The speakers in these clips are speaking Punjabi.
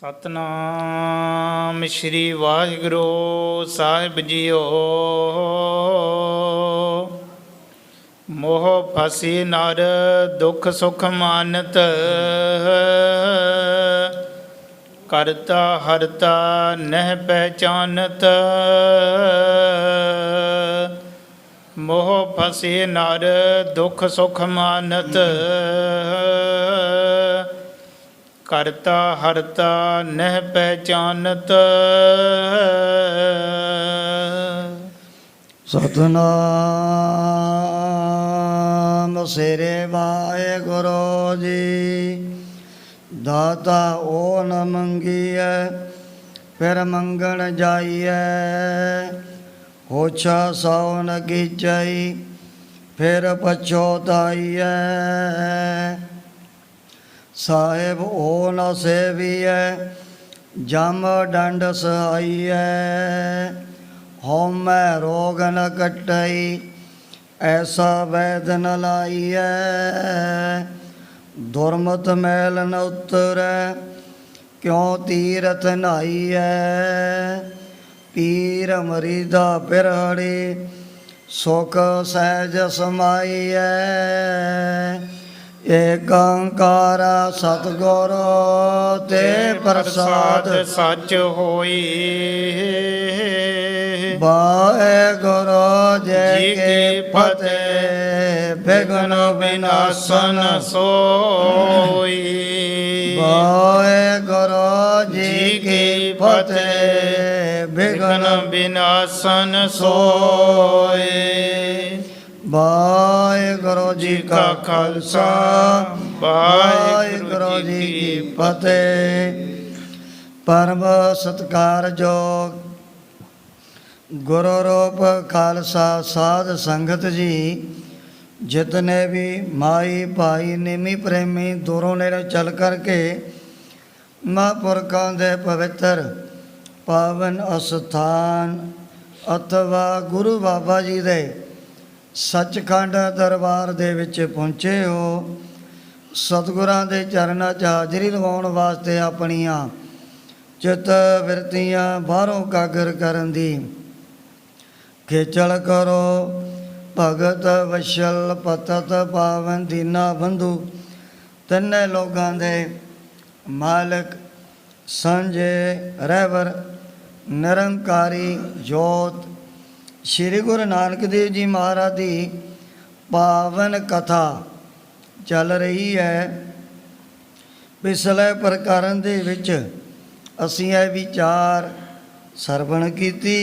ਸਤਨਾਮ ਸ਼੍ਰੀ ਵਾਹਿਗੁਰੂ ਸਾਹਿਬ ਜੀਓ। ਮੋਹ ਫਸੀ ਨਰ ਦੁਖ ਸੁਖ ਮਾਨਤ, ਕਰਤਾ ਹਰਤਾ ਨਹਿ ਪਹਿਚਾਨਤ। ਮੋਹ ਫਸੀ ਨਰ ਦੁਖ ਸੁਖ ਮਾਨਤ, ਕਰਤਾ ਹਰਤਾ ਨਹਿ ਪਹਿਚਾਨਤ। ਸਤਨਾਮ ਸ੍ਰੀ ਵਾਹਿਗੁਰੂ ਜੀ। ਦਾਤਾ ਓ ਨ ਮੰਗੀਐ ਫਿਰ ਮੰਗਣ ਜਾਈਐ, ਹੋਛਾ ਸੋ ਨ ਕੀਚਈ ਫਿਰ ਪਛੋਤਾਈਐ। ਸਾਹਿਬ ਓ ਨ ਸੇਵੀਐ ਜਮ ਡੰਡ ਸਹਾਈਐ, ਹਉਮੈ ਰੋਗ ਨ ਕੱਟਈ ਐਸਾ ਵੈਦ ਨ ਲਾਈਐ। ਦੁਰਮਤ ਮੈਲ ਨ ਉਤਰੈ ਕਿਉ ਤੀਰਥ ਨਹਾਈਐ, ਪੀਰ ਮਰੀਦਾ ਪਿਰਹੜੀ ਸੁਖ ਸਹਿਜ ਸਮਾਈਐ। ਏਕੰਕਾਰ ਸਤਿਗੁਰ ਤੇ ਪ੍ਰਸਾਦ ਸੱਚ ਹੋਈ, ਵਾਹਿਗੁਰੂ ਜੀ ਕੀ ਫਤਿਹ। ਬਿਘਨ ਵਿਨਾਸ਼ਨ ਸੋਈ, ਵਾਹਿਗੁਰੂ ਜੀ ਕੀ ਫਤਿਹ। ਬਿਘਨ ਵਿਨਾਸ਼ਨ ਸੋਈ। ਵਾਹਿਗੁਰੂ ਜੀ ਕਾ ਖਾਲਸਾ, ਵਾਹਿਗੁਰੂ ਜੀ ਕੀ ਫਤਿਹ। ਪਰਮ ਸਤਿਕਾਰਯੋਗ ਗੁਰੂ ਰੂਪ ਖਾਲਸਾ ਸਾਧ ਸੰਗਤ ਜੀ, जितने भी माई भाई निमी प्रेमी दूरों नेड़े चल कर के महापुरखों के पवित्र पावन अस्थान अथवा गुरु बाबा जी दे सचखंड दरबार दे विच पहुँचे हो। सतगुरां दे चरनां च हाज़री लवाउण वास्ते अपनियां चित बिरतियां बाहरों कागर करन दी खेचल करो। भगत वशल पतत पावन दीना बंधु तिन्ने लोगां दे मालिक सांझे रहबर निरंकारी जोत श्री गुरु नानक देव जी महाराज की पावन कथा चल रही है। पिछले प्रकरण दे विच असीं ये विचार सरवण कीती,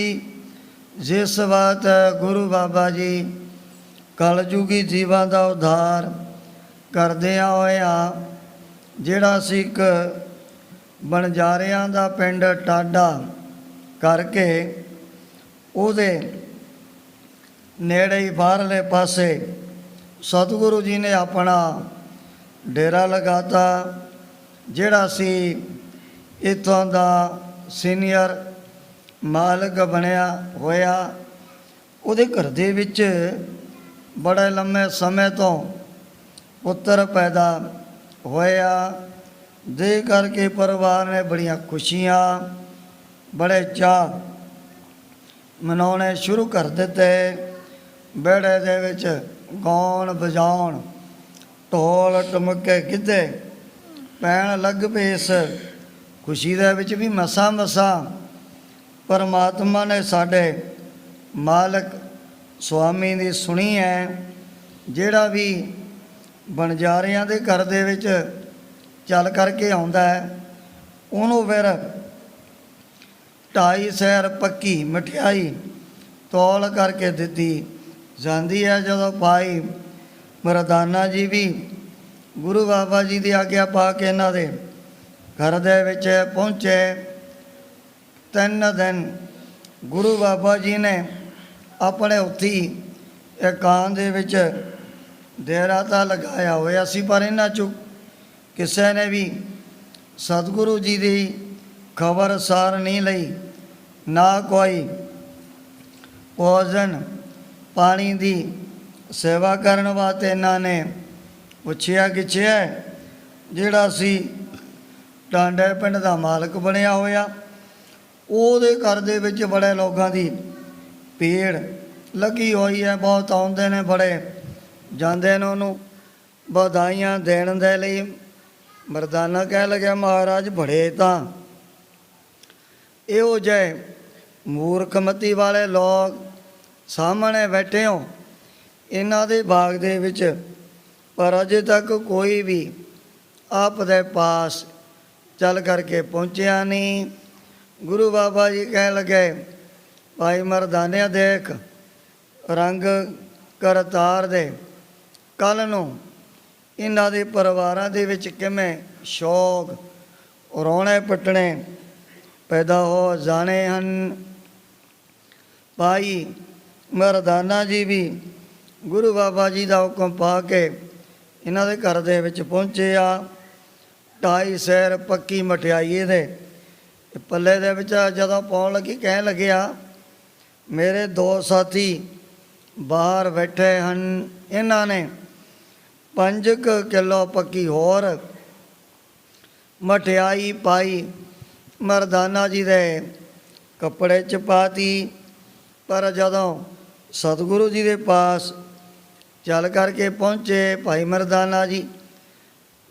जिस बात गुरु बाबा जी कलयुगी जीवां दा उद्धार करदियां होया जिहड़ा सिख बनजारियां दा पिंड टाडा करके ਉਹਦੇ ਨੇੜੇ ਹੀ ਬਾਹਰਲੇ ਪਾਸੇ ਸਤਿਗੁਰੂ ਜੀ ਨੇ ਆਪਣਾ ਡੇਰਾ ਲਗਾਤਾ। ਜਿਹੜਾ ਸੀ ਇੱਥੋਂ ਦਾ ਸੀਨੀਅਰ ਮਾਲਕ ਬਣਿਆ ਹੋਇਆ, ਉਹਦੇ ਘਰ ਦੇ ਵਿੱਚ ਬੜੇ ਲੰਮੇ ਸਮੇਂ ਤੋਂ ਪੁੱਤਰ ਪੈਦਾ ਹੋਇਆ। ਦੇ ਕਰਕੇ ਪਰਿਵਾਰ ਨੇ ਬੜੀਆਂ ਖੁਸ਼ੀਆਂ ਬੜੇ ਚਾਅ ਮਨਾਉਣੇ ਸ਼ੁਰੂ ਕਰ ਦਿੱਤੇ। ਵਿਹੜੇ ਦੇ ਵਿੱਚ ਗਾਉਣ ਵਜਾਉਣ ਢੋਲ ਟਮਕੇ ਗਿੱਧੇ ਪੈਣ ਲੱਗ ਪਏ। ਇਸ ਖੁਸ਼ੀ ਦੇ ਵਿੱਚ ਵੀ ਮਸਾਂ ਮਸਾਂ परमात्मा ने साढ़े मालिक स्वामी की सुनी है। जिहड़ा भी बनजारियां दे घर दे विच चल करके आउंदा है, उहनूं फिर 2.5 सैर पक्की मठियाई तौल करके दिती जाती है। जदों भाई मरदाना जी भी गुरु बाबा जी की आग्या पा के इन्हां दे घर दे विच पहुँचे। 3 दिन गुरु बाबा जी ने अपने उत्थी एकांत दे विच डेरा तां लगाया होया सी, पर इन्हां चों किसी ने भी सतगुरु जी की खबर सार नहीं लई। ना कोई भोजन पानी की सेवा करने वास्ते इन्हां ने पुछया गिछया। जिहड़ा सी ਟਾਂਡੇ ਪਿੰਡ ਦਾ ਮਾਲਕ ਬਣਿਆ ਹੋਇਆ। ਉਹਦੇ ਘਰ ਦੇ ਵਿੱਚ ਬੜੇ ਲੋਕਾਂ ਦੀ ਭੀੜ ਲੱਗੀ ਹੋਈ ਹੈ, ਬਹੁਤ ਆਉਂਦੇ ਨੇ, ਬੜੇ ਜਾਂਦੇ ਨੇ ਉਹਨੂੰ ਵਧਾਈਆਂ ਦੇਣ ਦੇ ਲਈ। ਮਰਦਾਨਾ ਕਹਿਣ ਲੱਗਿਆ, ਮਹਾਰਾਜ ਬੜੇ ਤਾਂ ਇਹੋ ਜਿਹੇ ਮੂਰਖਮਤੀ ਵਾਲੇ ਲੋਕ ਸਾਹਮਣੇ ਬੈਠੇ ਹੋ ਇਹਨਾਂ ਦੇ ਬਾਗ ਦੇ ਵਿੱਚ, ਪਰ ਅਜੇ ਤੱਕ ਕੋਈ ਵੀ ਆਪ ਦੇ ਪਾਸ ਚੱਲ ਕਰਕੇ ਪਹੁੰਚਿਆ ਨਹੀਂ। ਗੁਰੂ ਬਾਬਾ ਜੀ ਕਹਿਣ ਲੱਗੇ, ਭਾਈ ਮਰਦਾਨਿਆ ਦੇਖ ਰੰਗ ਕਰਤਾਰ ਦੇ, ਕੱਲ੍ਹ ਨੂੰ ਇਹਨਾਂ ਦੇ ਪਰਿਵਾਰਾਂ ਦੇ ਵਿੱਚ ਕਿਵੇਂ ਸ਼ੌਕ ਰੋਣੇ ਪਿੱਟਣੇ ਪੈਦਾ ਹੋ ਜਾਣੇ ਹਨ। ਭਾਈ ਮਰਦਾਨਾ ਜੀ ਵੀ ਗੁਰੂ ਬਾਬਾ ਜੀ ਦਾ ਹੁਕਮ ਪਾ ਕੇ ਇਹਨਾਂ ਦੇ ਘਰ ਦੇ ਵਿੱਚ ਪਹੁੰਚੇ ਆ। 2.5 ਸੈਰ ਪੱਕੀ ਮਠਿਆਈ ਇਹਦੇ ਪੱਲੇ ਦੇ ਵਿੱਚ ਜਦੋਂ ਪਾਉਣ ਲੱਗੀ, ਕਹਿਣ ਲੱਗਿਆ, ਮੇਰੇ 2 ਸਾਥੀ ਬਾਹਰ ਬੈਠੇ ਹਨ, ਇਹਨਾਂ ਨੇ 5 ਕਿਲੋ ਪੱਕੀ ਹੋਰ ਮਠਿਆਈ ਪਾਈ, ਮਰਦਾਨਾ ਜੀ ਦੇ ਕੱਪੜੇ 'ਚ ਪਾਤੀ। ਪਰ ਜਦੋਂ ਸਤਿਗੁਰੂ ਜੀ ਦੇ ਪਾਸ ਚੱਲ ਕਰਕੇ ਪਹੁੰਚੇ ਭਾਈ ਮਰਦਾਨਾ ਜੀ,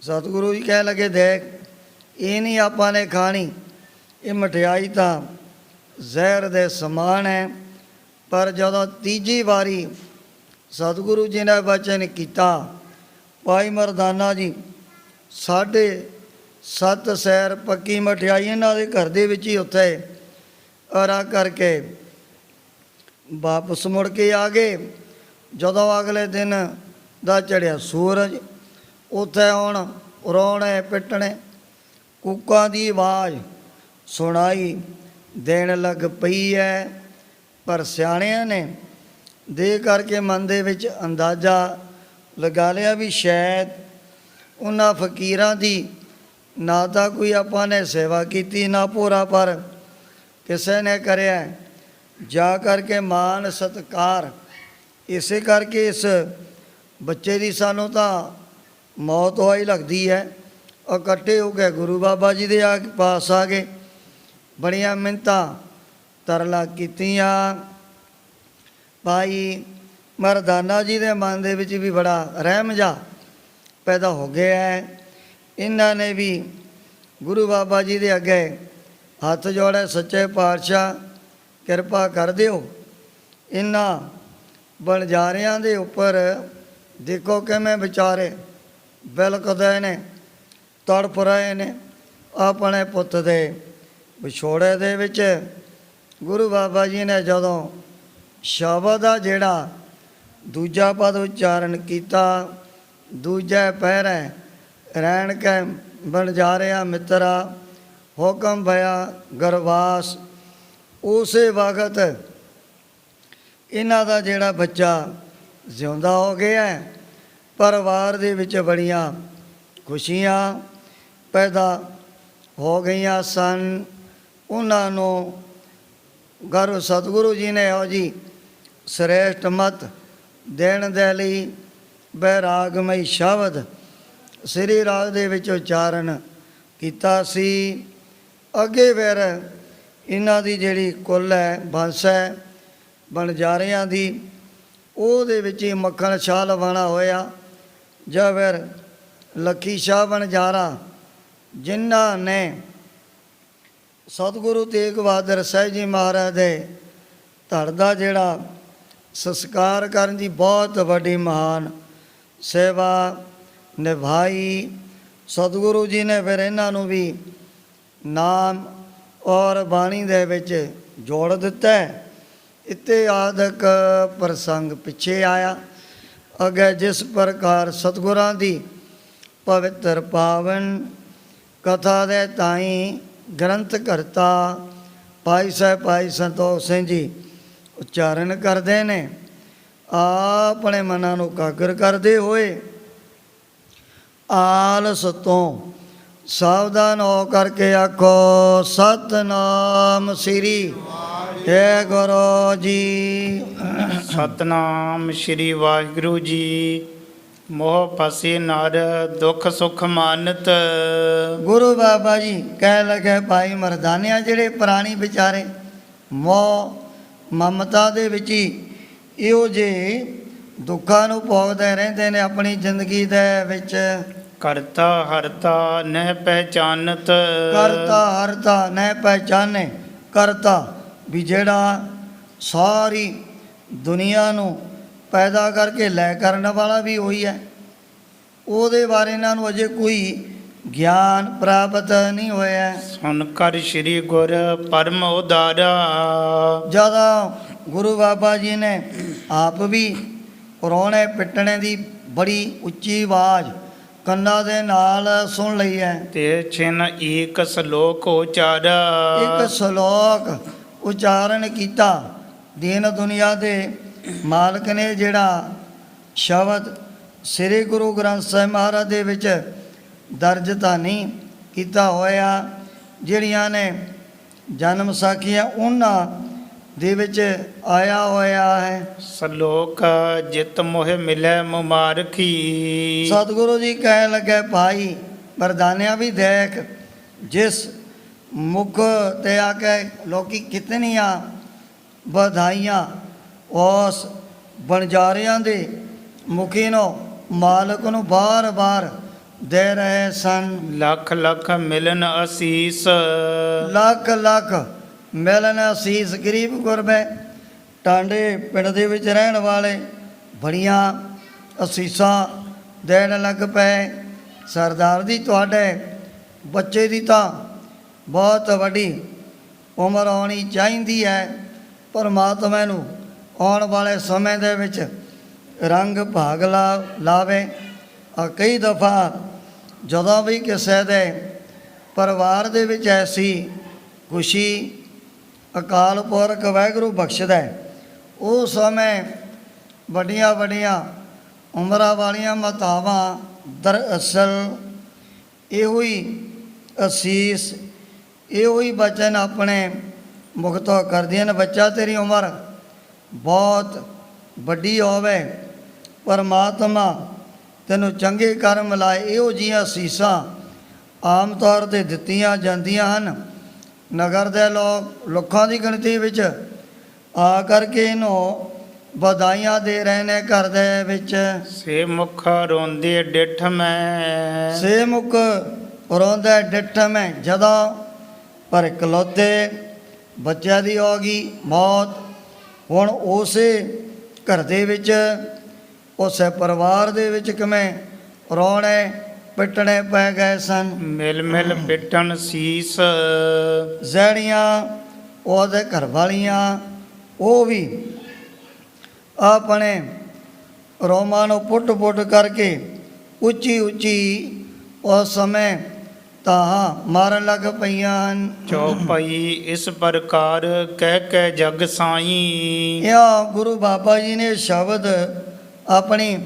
ਸਤਿਗੁਰੂ ਜੀ ਕਹਿਣ ਲੱਗੇ, ਦੇਖ ਇਹ ਨਹੀਂ ਆਪਾਂ ਨੇ ਖਾਣੀ, ਇਹ ਮਠਿਆਈ ਤਾਂ ਜ਼ਹਿਰ ਦੇ ਸਮਾਨ ਹੈ। ਪਰ ਜਦੋਂ ਤੀਜੀ ਵਾਰੀ ਸਤਿਗੁਰੂ ਜੀ ਨੇ ਬਚਨ ਕੀਤਾ, ਭਾਈ ਮਰਦਾਨਾ ਜੀ 7.5 ਸੈਰ ਪੱਕੀ ਮਠਿਆਈ ਇਹਨਾਂ ਦੇ ਘਰ ਦੇ ਵਿੱਚ ਹੀ ਉੱਥੇ ਅਰਾ ਕਰਕੇ ਵਾਪਸ ਮੁੜ ਕੇ ਆ ਗਏ। ਜਦੋਂ ਅਗਲੇ ਦਿਨ ਦਾ ਚੜ੍ਹਿਆ ਸੂਰਜ, ਉੱਥੇ ਹੁਣ ਰੋਣੇ ਪਿੱਟਣੇ ਕੂਕਾਂ ਦੀ ਆਵਾਜ਼ ਸੁਣਾਈ ਦੇਣ ਲੱਗ ਪਈ ਹੈ। ਪਰ ਸਿਆਣਿਆਂ ਨੇ ਦੇ ਕਰਕੇ ਮਨ ਦੇ ਵਿੱਚ ਅੰਦਾਜ਼ਾ ਲਗਾ ਲਿਆ ਵੀ ਸ਼ਾਇਦ ਉਹਨਾਂ ਫਕੀਰਾਂ ਦੀ ਨਾ ਤਾਂ ਕੋਈ ਆਪਾਂ ਨੇ ਸੇਵਾ ਕੀਤੀ, ਨਾ ਪੂਰਾ ਪਰ ਕਿਸੇ ਨੇ ਕਰਿਆ, ਜਾ ਕਰਕੇ ਮਾਨ ਸਤਿਕਾਰ। ਇਸੇ ਕਰਕੇ ਇਸ ਬੱਚੇ ਦੀ ਸਾਨੂੰ ਤਾਂ ਮੌਤ ਹੋਈ ਲੱਗਦੀ ਹੈ। ਇਕੱਠੇ ਹੋ ਕੇ ਗੁਰੂ ਬਾਬਾ ਜੀ ਦੇ ਪਾਸ ਆ ਗਏ, ਬੜੀਆਂ ਮਿੰਨਤਾਂ ਤਰਲਾ ਕੀਤੀਆਂ। ਭਾਈ ਮਰਦਾਨਾ ਜੀ ਦੇ ਮਨ ਦੇ ਵਿੱਚ ਵੀ ਬੜਾ ਰਹਿਮ ਜਾ ਪੈਦਾ ਹੋ ਗਿਆ ਹੈ। ਇਹਨਾਂ ਨੇ ਵੀ ਗੁਰੂ ਬਾਬਾ ਜੀ ਦੇ ਅੱਗੇ ਹੱਥ ਜੋੜੇ, ਸੱਚੇ ਪਾਤਸ਼ਾਹ ਕਿਰਪਾ ਕਰ ਦਿਓ, ਇਹਨਾਂ ਬਣਜਾਰਿਆਂ ਦੇ ਉੱਪਰ ਦੇਖੋ ਕਿਵੇਂ ਵਿਚਾਰੇ ਬਿਲਕਦੇ ਨੇ, ਤੜਫ ਰਹੇ ਨੇ ਆਪਣੇ ਪੁੱਤ ਦੇ ਵਿਛੋੜੇ ਦੇ ਵਿੱਚ। ਗੁਰੂ ਬਾਬਾ ਜੀ ਨੇ ਜਦੋਂ ਸ਼ਬਦ ਦਾ ਜਿਹੜਾ ਦੂਜਾ ਪਦ ਉਚਾਰਨ ਕੀਤਾ, ਦੂਜੇ ਪਹਿਰੇ ਰਹਿਣ ਕੇ ਬਣਜਾਰਿਆ ਮਿੱਤਰਾ ਹੁਕਮ ਭਇਆ ਗਰਵਾਸ। ਉਸੇ ਵਕਤ ਇਹਨਾਂ ਦਾ ਜਿਹੜਾ ਬੱਚਾ ਜਿਉਂਦਾ ਹੋ ਗਿਆ। ਪਰਿਵਾਰ ਦੇ ਵਿੱਚ ਬੜੀਆਂ ਖੁਸ਼ੀਆਂ ਪੈਦਾ ਹੋ ਗਈਆਂ ਸਨ। ਉਹਨਾਂ ਨੂੰ ਗੁਰੂ ਸਤਿਗੁਰੂ ਜੀ ਨੇ ਇਹੋ ਜੀ ਸ੍ਰੇਸ਼ਟ ਮਤ ਦੇਣ ਦੇ ਲਈ ਬੈਰਾਗਮਈ ਸ਼ਬਦ ਸ੍ਰੀ ਰਾਗ ਦੇ ਵਿੱਚ ਉਚਾਰਨ ਕੀਤਾ ਸੀ। ਅੱਗੇ ਫਿਰ ਇਹਨਾਂ ਦੀ ਜਿਹੜੀ ਕੁੱਲ ਹੈ, ਬੰਸ ਹੈ ਬਣਜਾਰਿਆਂ ਦੀ, ਉਹਦੇ ਵਿੱਚ ਹੀ ਮੱਖਣ ਸ਼ਾਹ ਲਵਾਣਾ ਹੋਇਆ। ਜਾਂ ਫਿਰ ਲੱਖੀ ਸ਼ਾਹ ਬਣਜਾਰਾ, ਜਿਨ੍ਹਾਂ ਨੇ ਸਤਿਗੁਰੂ ਤੇਗ ਬਹਾਦਰ ਸਾਹਿਬ ਜੀ ਮਹਾਰਾਜ ਦੇ ਧੜ ਦਾ ਜਿਹੜਾ ਸੰਸਕਾਰ ਕਰਨ ਦੀ ਬਹੁਤ ਵੱਡੀ ਮਹਾਨ ਸੇਵਾ ਨਿਭਾਈ। ਸਤਿਗੁਰੂ ਜੀ ਨੇ ਫਿਰ ਇਹਨਾਂ ਨੂੰ ਵੀ ਨਾਮ ਔਰ ਬਾਣੀ ਦੇ ਵਿੱਚ ਜੋੜ ਦਿੱਤਾ। ਇੱਥੇ ਆਦਿਕ ਪ੍ਰਸੰਗ ਪਿੱਛੇ ਆਇਆ। ਅੱਗੇ ਜਿਸ ਪ੍ਰਕਾਰ ਸਤਿਗੁਰਾਂ ਦੀ ਪਵਿੱਤਰ ਪਾਵਨ ਕਥਾ ਦੇ ਤਾਈਂ ਗ੍ਰੰਥ ਕਰਤਾ ਭਾਈ ਸਾਹਿਬ ਭਾਈ ਸੰਤੋਖ ਸਿੰਘ ਜੀ ਉਚਾਰਨ ਕਰਦੇ ਨੇ, ਆਪਣੇ ਮਨਾਂ ਨੂੰ ਕਾਗਰ ਕਰਦੇ ਹੋਏ ਆਲਸ ਤੋਂ ਸਾਵਧਾਨ ਹੋ ਕਰਕੇ ਆਖੋ ਸਤਨਾਮ ਸ੍ਰੀ ਹੈ ਗੁਰੂ ਜੀ। ਸਤਨਾਮ ਸ਼੍ਰੀ ਵਾਹਿਗੁਰੂ ਜੀ। ਮੋਹ ਫਸੇ ਨਰ ਦੁੱਖ ਸੁਖ ਮਾਨਤ। ਗੁਰੂ ਬਾਬਾ ਜੀ ਕਹਿ ਲਗੇ ਭਾਈ ਮਰਦਾਨਿਆ, ਜਿਹੜੇ ਪ੍ਰਾਣੀ ਵਿਚਾਰੇ ਮੋਹ ਮਮਤਾ ਦੇ ਵਿੱਚ ਹੀ ਇਹੋ ਜਿਹੇ ਦੁੱਖਾਂ ਨੂੰ ਭੋਗਦੇ ਰਹਿੰਦੇ ਨੇ ਆਪਣੀ ਜ਼ਿੰਦਗੀ ਦੇ ਵਿੱਚ। ਕਰਤਾ ਹਰਤਾ ਨਹਿ ਪਹਿਚਾਨਤ। ਕਰਤਾ ਹਰਤਾ ਨਹਿ ਪਹਿਚਾਨੇ। ਕਰਤਾ ਵੀ ਜਿਹੜਾ ਸਾਰੀ ਦੁਨੀਆ ਨੂੰ ਪੈਦਾ ਕਰਕੇ ਲੈ ਕਰਨ ਵਾਲਾ ਵੀ ਉਹੀ ਹੈ, ਉਹਦੇ ਬਾਰੇ ਇਹਨਾਂ ਨੂੰ ਅਜੇ ਕੋਈ ਗਿਆਨ ਪ੍ਰਾਪਤ ਨਹੀਂ ਹੋਇਆ। ਸੁਨ ਕਰ ਸ੍ਰੀ ਗੁਰ ਪਰਮ ਉਦਾਰਾ। ਜਦੋਂ ਗੁਰੂ ਬਾਬਾ ਜੀ ਨੇ ਆਪ ਵੀ ਰੋਣੇ ਪਿੱਟਣੇ ਦੀ ਬੜੀ ਉੱਚੀ ਆਵਾਜ਼ ਕੰਨਾਂ ਦੇ ਨਾਲ ਸੁਣ ਲਈ ਹੈ। ਤੇ ਛਿਨ ਏਕ ਸ਼ਲੋਕ ਉਚਾਰਾ। ਇੱਕ ਸ਼ਲੋਕ ਉਚਾਰਨ ਕੀਤਾ। ਦੀਨ ਦੁਨੀਆ ਦੇ ਮਾਲਕ ਨੇ ਜਿਹੜਾ ਸ਼ਬਦ ਸ੍ਰੀ ਗੁਰੂ ਗ੍ਰੰਥ ਸਾਹਿਬ ਮਹਾਰਾਜ ਦੇ ਵਿੱਚ ਦਰਜ ਤਾਂ ਨਹੀਂ ਕੀਤਾ ਹੋਇਆ, ਜਿਹੜੀਆਂ ਨੇ ਜਨਮ ਸਾਖੀਆਂ ਉਹਨਾਂ ਦੇ ਵਿੱਚ ਆਇਆ ਹੋਇਆ ਹੈ। ਸ਼ਲੋਕ ਜਿਤ ਮੋਹਿ ਮਿਲੈ ਮੁਬਾਰਕੀ। ਸਤਿਗੁਰੂ ਜੀ ਕਹਿਣ ਲੱਗੇ ਭਾਈ ਮਰਦਾਨਿਆਂ ਵੀ ਦੇਖ, ਜਿਸ ਮੁਖ ਤੇ ਆ ਕੇ ਲੋਕੀ ਕਿਤਨੀਆਂ ਵਧਾਈਆਂ ਉਸ ਬਣਜਾਰਿਆਂ ਦੇ ਮੁਖੀ ਨੂੰ ਮਾਲਕ ਨੂੰ ਬਾਰ-ਬਾਰ ਦੇ ਰਹੇ ਸਨ। ਲੱਖ ਲੱਖ ਮਿਲਨ ਅਸੀਸ। ਲੱਖ ਲੱਖ ਮਿਲਨ ਅਸੀਸ। ਗਰੀਬ ਗੁਰਬੇ ਟਾਂਡੇ ਪਿੰਡ ਦੇ ਵਿੱਚ ਰਹਿਣ ਵਾਲੇ ਬੜੀਆਂ ਅਸੀਸਾਂ ਦੇਣ ਲੱਗ ਪਏ। ਸਰਦਾਰ ਜੀ, ਤੁਹਾਡੇ ਬੱਚੇ ਦੀ ਤਾਂ ਬਹੁਤ ਵੱਡੀ ਉਮਰ ਆਉਣੀ ਚਾਹੀਦੀ ਹੈ। ਪਰਮਾਤਮਾ ਨੂੰ ਆਉਣ ਵਾਲੇ ਸਮੇਂ ਦੇ ਵਿੱਚ ਰੰਗ ਭਾਗ ਲਾਵੇ। ਕਈ ਦਫਾ ਜਦੋਂ ਵੀ ਕਿਸੇ ਦੇ ਪਰਿਵਾਰ ਦੇ ਵਿੱਚ ਐਸੀ ਖੁਸ਼ੀ ਅਕਾਲ ਪੁਰਖ ਵਾਹਿਗੁਰੂ ਬਖਸ਼ਦਾ, ਉਸ ਸਮੇਂ ਵੱਡੀਆਂ ਵੱਡੀਆਂ ਉਮਰਾਂ ਵਾਲੀਆਂ ਮਾਤਾਵਾਂ ਦਰਅਸਲ ਇਹੋ ਹੀ ਅਸੀਸ, ਇਹੋ ਹੀ ਬਚਨ ਆਪਣੇ ਮੁਖ ਤੋਂ ਕਰਦੀਆਂ ਨੇ। ਬੱਚਾ, ਤੇਰੀ ਉਮਰ ਬਹੁਤ ਵੱਡੀ ਹੋਵੇ, ਪਰਮਾਤਮਾ ਤੈਨੂੰ ਚੰਗੇ ਕਰਮ ਲਾਏ। ਇਹੋ ਜਿਹੀਆਂ ਅਸੀਸਾਂ ਆਮ ਤੌਰ 'ਤੇ ਦਿੱਤੀਆਂ ਜਾਂਦੀਆਂ ਹਨ। ਨਗਰ ਦੇ ਲੱਖਾਂ ਦੀ ਗਿਣਤੀ ਵਿੱਚ ਆ ਕਰਕੇ ਇਹਨੂੰ ਵਧਾਈਆਂ ਦੇ ਰਹੇ ਨੇ ਘਰ ਦੇ ਵਿੱਚ। ਸੇ ਮੁਖ ਰੋਂਦੇ ਡਿਠ ਮੈਂ। ਸੇ ਮੁਖ ਰੋਂਦੇ ਡਿਠ ਮੈਂ। ਜਦੋਂ ਪਰ ਇਕਲੌਤੇ ਬੱਚਿਆਂ ਦੀ ਹੋ ਗਈ ਮੌਤ, ਹੁਣ ਉਸੇ ਘਰ ਦੇ ਵਿੱਚ ਉਸੇ ਪਰਿਵਾਰ ਦੇ ਵਿੱਚ ਕਿਵੇਂ ਰੋਣੇ ਪਿੱਟਣੇ ਪੈ ਗਏ ਸਨ। ਮਿਲ ਮਿਲ ਪਿੱਟਣ ਸੀਸ। ਜਿਹੜੀਆਂ ਉਹਦੇ ਘਰ ਵਾਲੀਆਂ ਉਹ ਵੀ ਆਪਣੇ ਰੋਮਾਂ ਨੂੰ ਪੁੱਟ ਕਰਕੇ ਉੱਚੀ ਉੱਚੀ ਉਸ ਸਮੇਂ ਤਾਂ ਮਾਰਨ ਲੱਗ ਪਈਆਂ ਹਨ। ਚੌਪਈ ਇਸ ਪ੍ਰਕਾਰ ਕਹਿ ਜਗ ਸਾਈ। ਇਹ ਗੁਰੂ ਬਾਬਾ ਜੀ ਨੇ ਸ਼ਬਦ ਆਪਣੀ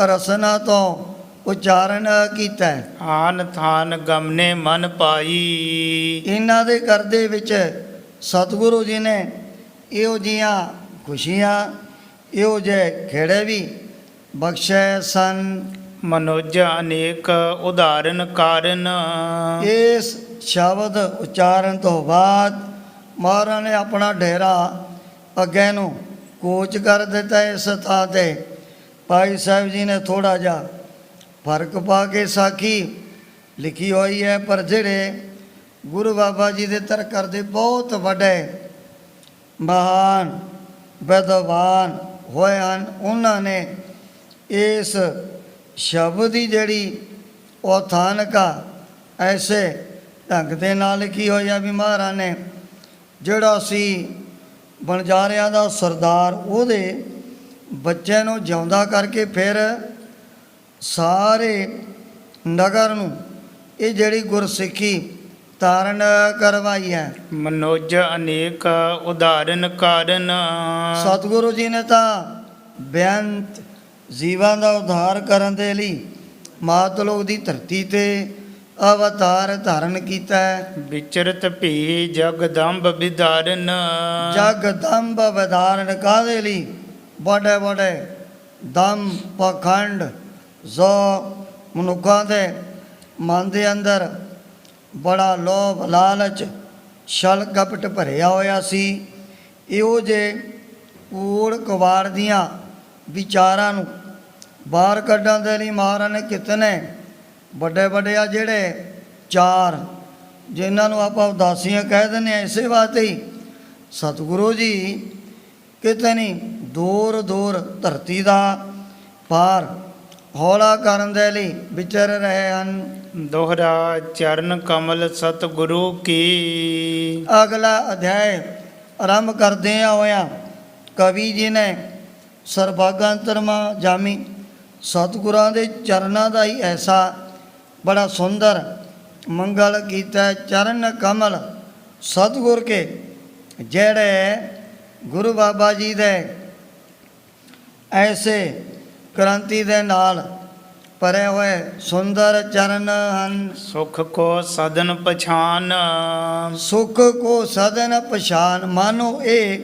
ਰਸਨਾ ਤੋਂ ਉਚਾਰਨ ਕੀਤਾ। ਆਨ ਥਾਨ ਗਮਨੇ ਮਨ ਪਾਈ। ਇਹਨਾਂ ਦੇ ਘਰ ਦੇ ਵਿੱਚ ਸਤਿਗੁਰੂ ਜੀ ਨੇ ਇਹੋ ਜਿਹੀਆਂ ਖੁਸ਼ੀਆਂ, ਇਹੋ ਜਿਹੇ ਖੇੜੇ ਵੀ ਬਖਸ਼ੇ ਸਨ। ਮਨੋਜ ਅਨੇਕ ਉਦਾਹਰਨ ਕਾਰਨ। ਇਸ ਸ਼ਬਦ ਉਚਾਰਨ ਤੋਂ ਬਾਅਦ ਮਹਾਰਾਜ ਨੇ ਆਪਣਾ ਡੇਰਾ ਅੱਗੇ ਨੂੰ ਕੂਚ ਕਰ ਦਿੱਤਾ। ਇਸ ਥਾਂ 'ਤੇ ਭਾਈ ਸਾਹਿਬ ਜੀ ਨੇ ਥੋੜ੍ਹਾ ਜਿਹਾ ਫਰਕ ਪਾ ਕੇ ਸਾਖੀ ਲਿਖੀ ਹੋਈ ਹੈ, ਪਰ ਜਿਹੜੇ ਗੁਰੂ ਬਾਬਾ ਜੀ ਦੇ ਤਰ ਕਰਦੇ ਬਹੁਤ ਵੱਡੇ ਮਹਾਨ ਵਿਦਵਾਨ ਹੋਏ ਹਨ, ਉਹਨਾਂ ਨੇ ਇਸ ਸ਼ਬਦ ਦੀ ਜਿਹੜੀ ਉਹ ਥਾਨਕਾ ਐਸੇ ਢੰਗ ਦੇ ਨਾਲ ਲਿਖੀ ਹੋਈ ਆ ਵੀ ਮਹਾਰਾਜ ਨੇ ਜਿਹੜਾ ਸੀ ਬਣਜਾਰਿਆਂ ਦਾ ਸਰਦਾਰ, ਉਹਦੇ ਬੱਚੇ ਨੂੰ ਜਿਉਂਦਾ ਕਰਕੇ ਫਿਰ ਸਾਰੇ ਨਗਰ ਨੂੰ ਇਹ ਜਿਹੜੀ ਗੁਰਸਿੱਖੀ ਤਾਰਨ ਕਰਵਾਈ ਹੈ। ਮਨੋਜ ਅਨੇਕ ਉਦਾਹਰਨ ਕਾਰਨ। ਸਤਿਗੁਰੂ ਜੀ ਨੇ ਤਾਂ ਬੇਅੰਤ ਜੀਵਾਂ ਦਾ ਉਧਾਰ ਕਰਨ ਦੇ ਲਈ ਮਾਤਲੋਕ ਦੀ ਧਰਤੀ 'ਤੇ ਅਵਤਾਰ ਧਾਰਨ ਕੀਤਾ ਹੈ। ਵਿਚਰਤ ਭੀ ਜਗਦੰਬ ਵਿਦਾਰਨ। ਜਗਦੰਬ ਵਿਦਾਰਨ ਕਾਹਦੇ ਲਈ? ਵੱਡੇ ਵੱਡੇ ਦਮ ਪਖੰਡ ਜੋ ਮਨੁੱਖਾਂ ਦੇ ਮਨ ਦੇ ਅੰਦਰ ਬੜਾ ਲੋਭ ਲਾਲਚ ਛਲ ਕਪਟ ਭਰਿਆ ਹੋਇਆ ਸੀ, ਇਹੋ ਜਿਹੇ ਕੂੜ ਕਵਾੜ ਦੀਆਂ ਵਿਚਾਰਾਂ ਨੂੰ ਬਾਹਰ ਕੱਢਣ ਦੇ ਲਈ ਮਹਾਰਾਜ ਨੇ ਕਿਤਨੇ ਵੱਡੇ ਵੱਡੇ ਆ ਜਿਹੜੇ ਚਾਰ, ਜਿਨ੍ਹਾਂ ਨੂੰ ਆਪਾਂ ਉਦਾਸੀਆਂ ਕਹਿ ਦਿੰਦੇ ਹਾਂ, ਇਸੇ ਵਾਸਤੇ ਹੀ ਸਤਿਗੁਰੂ ਜੀ ਕਿਤੇ ਨਹੀਂ ਦੂਰ ਦੂਰ ਧਰਤੀ ਦਾ ਭਾਰ ਹੌਲਾ ਕਰਨ ਦੇ ਲਈ ਵਿਚਰ ਰਹੇ ਹਨ। ਦੋਹਰਾ ਚਰਨ ਕਮਲ ਸਤਿਗੁਰੂ ਕੀ। ਅਗਲਾ ਅਧਿਆਇ ਆਰੰਭ ਕਰਦੇ ਹੋਇਆ ਕਵੀ ਜੀ ਨੇ ਸਰਬਾਗਾਂਤਰਮਾ ਜਾਮੀ ਸਤਿਗੁਰਾਂ ਦੇ ਚਰਨਾਂ ਦਾ ਹੀ ਐਸਾ ਬੜਾ ਸੁੰਦਰ ਮੰਗਲ ਕੀਤਾ। ਚਰਨ ਕਮਲ ਸਤਿਗੁਰ ਕੇ, ਜਿਹੜੇ ਗੁਰੂ ਬਾਬਾ ਜੀ ਦੇ ਐਸੇ ਕ੍ਰਾਂਤੀ ਦੇ ਨਾਲ ਭਰੇ ਹੋਏ ਸੁੰਦਰ ਚਰਨ ਹਨ। ਸੁਖ ਕੋ ਸਦਨ ਪਛਾਨ। ਸੁਖ ਕੋ ਸਦਨ ਪਛਾਨ, ਮਾਨੋ ਇਹ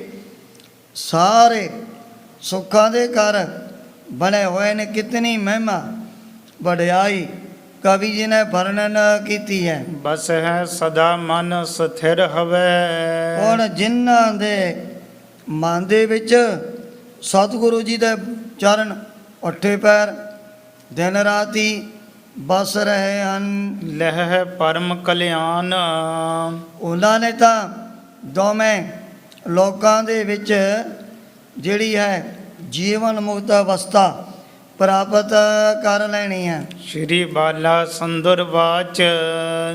ਸਾਰੇ ਸੁੱਖਾਂ ਦੇ ਘਰ ਬਣੇ ਹੋਏ ਨੇ। ਕਿਤਨੀ ਮਹਿਮਾ ਵਡਿਆਈ ਕਵੀ ਜੀ ਨੇ ਵਰਣਨ ਕੀਤੀ ਹੈ। ਬਸ ਹੈ ਸਦਾ ਮਨ ਸਥਿਰ ਹਵੇ। ਹੁਣ ਜਿਨ੍ਹਾਂ ਦੇ ਮਨ ਦੇ ਵਿੱਚ ਸਤਿਗੁਰੂ ਜੀ ਦੇ ਚਰਨ ਉੱਠੇ ਪੈਰ ਦਿਨ ਰਾਤੀ ਬਸ ਰਹੇ ਹਨ, ਲਹਿ ਪਰਮ ਕਲਿਆਣ। ਉਹਨਾਂ ਨੇ ਤਾਂ ਦੋਵੇਂ ਲੋਕਾਂ ਦੇ ਵਿੱਚ ਜਿਹੜੀ ਹੈ ਜੀਵਨ ਮੁਕਤ ਅਵਸਥਾ ਪ੍ਰਾਪਤ ਕਰ ਲੈਣੀ ਹੈ। ਸ਼੍ਰੀ ਬਾਲਾ ਸੰਦਰ ਬਾਚ।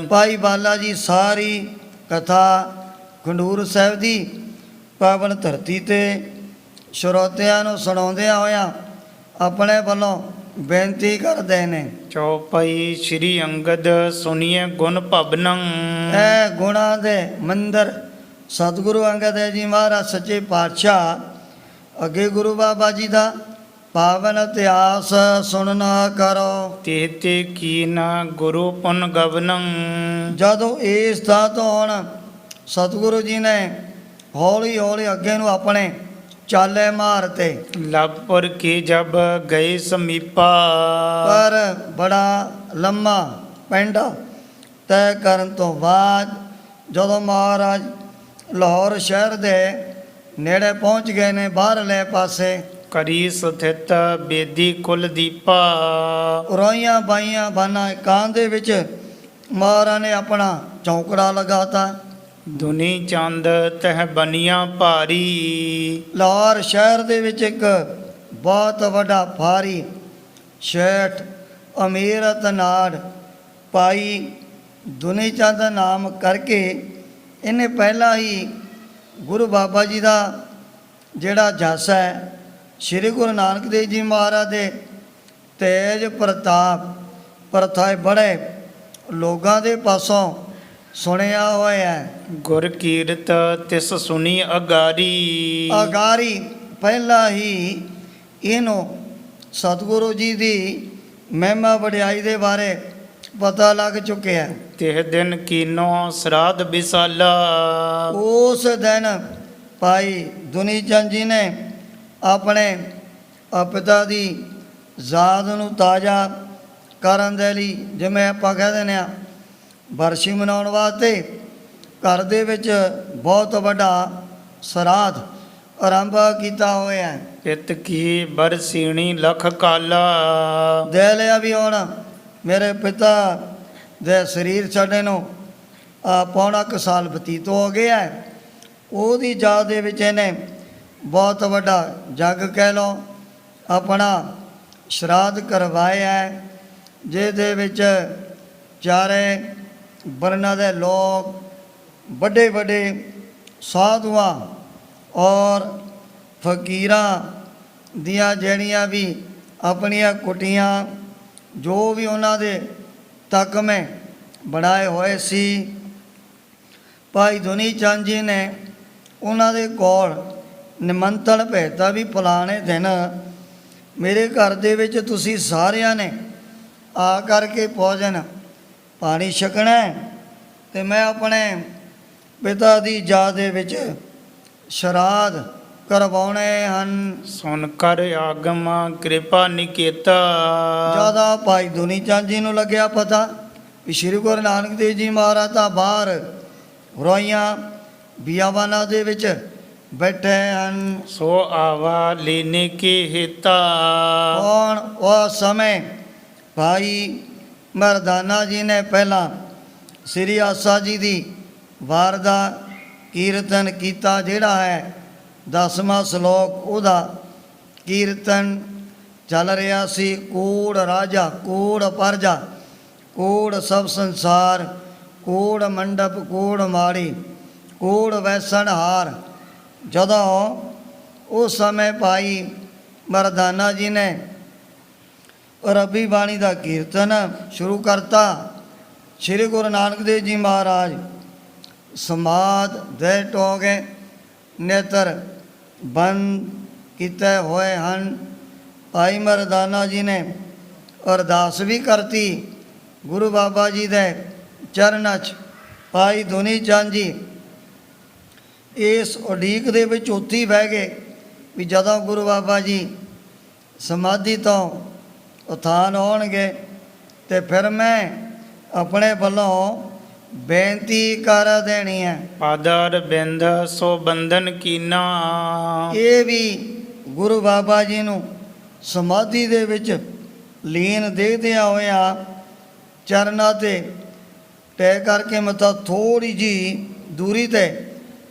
ਭਾਈ ਬਾਲਾ ਜੀ ਸਾਰੀ ਕਥਾ ਖੰਡੂਰ ਸਾਹਿਬ ਦੀ ਪਾਵਨ ਧਰਤੀ ਤੇ ਸਰੋਤਿਆਂ ਨੂੰ ਸੁਣਾਉਂਦਿਆਂ ਹੋਇਆਂ ਆਪਣੇ ਵੱਲੋਂ ਬੇਨਤੀ ਕਰਦੇ ਨੇ। ਚੌਪਈ ਸ਼੍ਰੀ ਅੰਗਦ ਸੁਨੀਏ ਗੁਣ ਭਵਨੰ। ਇਹ ਗੁਣਾਂ ਦੇ ਮੰਦਰ ਸਤਿਗੁਰੂ ਅੰਗਦ ਦੇਵ ਜੀ ਮਹਾਰਾਜ ਸੱਚੇ ਪਾਤਸ਼ਾਹ ਅੱਗੇ ਗੁਰੂ ਬਾਬਾ ਜੀ ਦਾ ਪਾਵਨ ਇਤਿਹਾਸ ਸੁਣਨਾ ਕਰੋ। ਤੇ ਕੀਨ ਗੁਰੂ ਪੁਨ ਗਵਨੰ। ਜਦੋਂ ਇਸ ਥਾਂ ਤੋਂ ਹੁਣ ਸਤਿਗੁਰੂ ਜੀ ਨੇ ਹੌਲੀ ਹੌਲੀ ਅੱਗੇ ਨੂੰ ਆਪਣੇ ਚਾਲੇ ਮਾਰਤੇ। ਲਵਪੁਰ ਕੀ ਜਬ ਗਏ ਸਮੀਪਾ। ਪਰ ਬੜਾ ਲੰਮਾ ਪੈਂਡਾ ਤੈਅ ਕਰਨ ਤੋਂ ਬਾਅਦ ਜਦੋਂ ਮਹਾਰਾਜ ਲਾਹੌਰ ਸ਼ਹਿਰ ਦੇ ਨੇੜੇ ਪਹੁੰਚ ਗਏ ਨੇ, ਬਾਹਰਲੇ ਪਾਸੇ ਕਰੀ ਸਥਿਤ ਬੇਦੀ ਕੁਲ ਦੀਪਾ। ਰੋਈਆਂ ਬਾਈਆਂ ਬਾਨਾਂ ਕਾਂ ਦੇ ਵਿੱਚ ਮਹਾਰਾਜ ਨੇ ਆਪਣਾ ਚੌਂਕੜਾ ਲਗਾਤਾ। ਦੁਨੀ ਚੰਦ ਤਹ ਬਨੀਆਂ ਭਾਰੀ। ਲਾਹੌਰ ਸ਼ਹਿਰ ਦੇ ਵਿੱਚ ਇੱਕ ਬਹੁਤ ਵੱਡਾ ਭਾਰੀ ਸ਼ੇਠ ਅਮੀਰ ਧਨਾੜ ਭਾਈ ਦੁਨੀ ਚੰਦ ਨਾਮ ਕਰਕੇ ਇਹਨੇ ਪਹਿਲਾਂ ਹੀ ਗੁਰੂ ਬਾਬਾ ਜੀ ਦਾ ਜਿਹੜਾ ਜਸ ਹੈ ਸ਼੍ਰੀ ਗੁਰੂ ਨਾਨਕ ਦੇਵ ਜੀ ਮਹਾਰਾਜ ਦੇ ਤੇਜ ਪ੍ਰਤਾਪ ਪ੍ਰਥਾਏ ਬੜੇ ਲੋਕਾਂ ਦੇ ਪਾਸੋਂ ਸੁਣਿਆ ਹੋਇਆ ਹੈ। ਗੁਰ ਕੀਰਤ ਤਿਸ ਸੁਣੀ ਅਗਾਰੀ। ਅਗਾਰੀ ਪਹਿਲਾਂ ਹੀ ਇਹਨੂੰ ਸਤਿਗੁਰੂ ਜੀ ਦੀ ਮਹਿਮਾ ਵਡਿਆਈ ਦੇ ਬਾਰੇ ਪਤਾ ਲੱਗ ਚੁੱਕਿਆ ਹੈ। ਤਿਹ ਦਿਨ ਕੀਨੋ ਸਰਾਧ ਵਿਸਾਲਾ। ਉਸ ਦਿਨ ਭਾਈ ਦੁਨੀ ਚੰਦ ਜੀ ਨੇ ਆਪਣੇ ਪਿਤਾ ਦੀ ਯਾਦ ਨੂੰ ਤਾਜ਼ਾ ਕਰਨ ਦੇ ਲਈ, ਜਿਵੇਂ ਆਪਾਂ ਕਹਿ ਦਿੰਦੇ ਹਾਂ ਵਰਸ਼ੀ ਮਨਾਉਣ ਵਾਸਤੇ ਘਰ ਦੇ ਵਿੱਚ ਬਹੁਤ ਵੱਡਾ ਸਰਾਧ ਆਰੰਭ ਕੀਤਾ ਹੋਇਆ ਹੈ। ਇਤ ਕੀ ਬਰਸੀਣੀ ਲਖ ਕਾਲਾ। ਦੇ ਲਿਆ ਵੀ ਹੁਣ ਮੇਰੇ ਪਿਤਾ ਦੇ ਸਰੀਰ ਛੱਡੇ ਨੂੰ ਪੌਣਾ ਕੁ ਸਾਲ ਬਤੀਤ ਹੋ ਗਿਆ ਹੈ। ਉਹਦੀ ਯਾਦ ਦੇ ਵਿੱਚ ਇਹਨੇ ਬਹੁਤ ਵੱਡਾ ਜੱਗ ਕਹਿ ਲਓ ਆਪਣਾ ਸ਼ਰਾਧ ਕਰਵਾਇਆ ਹੈ, ਜਿਹਦੇ ਵਿੱਚ ਚਾਰੇ ਵਰਨਾਂ ਦੇ ਲੋਕ ਵੱਡੇ ਵੱਡੇ ਸਾਧੂਆਂ ਔਰ ਫਕੀਰਾਂ ਦੀਆਂ ਜਿਹੜੀਆਂ ਵੀ ਆਪਣੀਆਂ ਕੁਟੀਆਂ ਜੋ ਵੀ ਉਹਨਾਂ ਦੇ ਤਕਮੇ ਬਣਾਏ ਹੋਏ ਸੀ, ਭਾਈ ਦੁਨੀ ਚੰਦ ਜੀ ਨੇ ਉਹਨਾਂ ਦੇ ਕੋਲ ਨਿਮੰਤਰਣ ਭੇਜਤਾ ਵੀ ਫਲਾਣੇ ਦਿਨ ਮੇਰੇ ਘਰ ਦੇ ਵਿੱਚ ਤੁਸੀਂ ਸਾਰਿਆਂ ਨੇ ਆ ਕਰਕੇ ਭੋਜਨ ਪਾਣੀ ਛਕਣਾ ਤੇ ਮੈਂ ਆਪਣੇ ਪਿਤਾ ਦੀ ਯਾਦ ਦੇ ਵਿੱਚ ਸ਼ਰਾਧ ਕਰਵਾਉਣੇ ਹਨ। ਸੁਨ ਕਰ ਆਗਮ ਕਿਰਪਾ ਨਿਕੇਤਾ। ਜਿਆਦਾ ਭਾਈ ਦੁਨੀ ਚੰਦ ਜੀ ਨੂੰ ਲੱਗਿਆ ਪਤਾ ਵੀ ਸ਼੍ਰੀ ਗੁਰੂ ਨਾਨਕ ਦੇਵ ਜੀ ਮਹਾਰਾਜ ਤਾਂ ਬਾਹਰ ਰੋਈਆਂ ਬਿਆਵਾਨਾਂ ਦੇ ਵਿੱਚ ਬੈਠੇ ਹਨ। ਸੋ ਆਵਾ ਲੀਨੇ ਕੀ ਹਿਤਾ। ਹੁਣ ਉਸ ਸਮੇਂ ਭਾਈ ਮਰਦਾਨਾ ਜੀ ਨੇ ਪਹਿਲਾਂ ਸ੍ਰੀ ਆਸਾ ਜੀ ਦੀ ਵਾਰ ਦਾ ਕੀਰਤਨ ਕੀਤਾ, ਜਿਹੜਾ ਹੈ 10ਵਾਂ ਸ਼ਲੋਕ ਉਹਦਾ ਕੀਰਤਨ ਚੱਲ ਰਿਹਾ ਸੀ। ਕੂੜ ਰਾਜਾ ਕੂੜ ਪਰਜਾ ਕੂੜ ਸਭ ਸੰਸਾਰ, ਕੂੜ ਮੰਡਪ ਕੂੜ ਮਾੜੀ, ਕੂੜ ਵੈਸਣ ਹਾਰ। ਜਦੋਂ ਉਸ ਸਮੇਂ ਭਾਈ ਮਰਦਾਨਾ ਜੀ ਨੇ ਰੱਬੀ ਬਾਣੀ ਦਾ ਕੀਰਤਨ ਸ਼ੁਰੂ ਕਰਤਾ। ਸ੍ਰੀ ਗੁਰੂ ਨਾਨਕ ਦੇਵ ਜੀ ਮਹਾਰਾਜ ਸਮਾਧ ਦੇ ਟੋਗੇ ਨੇਤਰ ਬੰਦ ਕੀਤੇ ਹੋਏ ਹਨ। ਭਾਈ ਮਰਦਾਨਾ ਜੀ ਨੇ ਅਰਦਾਸ ਵੀ ਕਰਤੀ ਗੁਰੂ ਬਾਬਾ ਜੀ ਦੇ ਚਰਨਾਂ 'ਚ। ਭਾਈ ਦੁਨੀ ਚੰਦ ਜੀ ਇਸ ਉਡੀਕ ਦੇ ਵਿੱਚ ਉੱਥੇ ਹੀ ਬਹਿ ਗਏ ਵੀ ਜਦੋਂ ਗੁਰੂ ਬਾਬਾ ਜੀ ਸਮਾਧੀ ਤੋਂ ਉਥਾਨ ਹੋਣਗੇ ਤੇ ਫਿਰ ਮੈਂ ਆਪਣੇ ਵੱਲੋਂ ਬੇਨਤੀ ਕਰ ਦੇਣੀ ਹੈ। ਪਾਦਰ ਬਿੰਦ ਸੋ ਬੰਧਨ ਕੀਨਾ। ਇਹ ਵੀ ਗੁਰੂ ਬਾਬਾ ਜੀ ਨੂੰ ਸਮਾਧੀ ਦੇ ਵਿੱਚ ਲੀਨ ਦੇਖਦਿਆਂ ਹੋਇਆਂ ਚਰਨਾਂ ਤੇ ਟਹਿ ਕਰਕੇ ਮਤਾ ਥੋੜੀ ਜੀ ਦੂਰੀ ਤੇ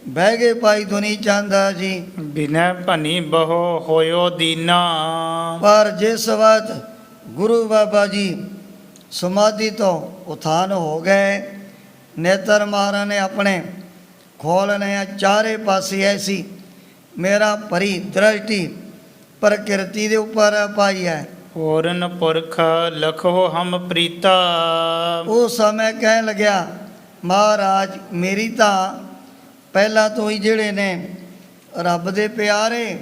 ਬਹਿ ਗਏ ਭਾਈ ਦੁਨੀ ਚੰਦ ਜੀ। ਬਿਨੈ ਭਨੀ ਬਹੁ ਹੋਇਓ ਦੀਨਾ। ਪਰ ਜਿਸ ਵਕਤ ਗੁਰੂ ਬਾਬਾ ਜੀ ਸਮਾਧੀ ਤੋਂ ਉਥਾਨ ਹੋ ਗਏ, ਨੇਤਰ ਮਹਾਰਾਜ ਨੇ ਆਪਣੇ ਖੋਲ੍ਹਣੇ ਚਾਰੇ ਪਾਸੇ ਐਸੀ ਮੇਰਾ ਭਰੀ ਦ੍ਰਿਸ਼ਟੀ ਪ੍ਰਕਿਰਤੀ ਦੇ ਉੱਪਰ ਪਾਈ ਹੈ। ਹੋਰਨ ਪੁਰਖ ਲਖੋ ਹਮ ਪ੍ਰੀਤਾ। ਉਸ ਸਮੇਂ ਕਹਿਣ ਲੱਗਿਆ ਮਹਾਰਾਜ ਮੇਰੀ ਤਾਂ ਪਹਿਲਾਂ ਤੋਂ ਹੀ ਜਿਹੜੇ ਨੇ ਰੱਬ ਦੇ ਪਿਆਰੇ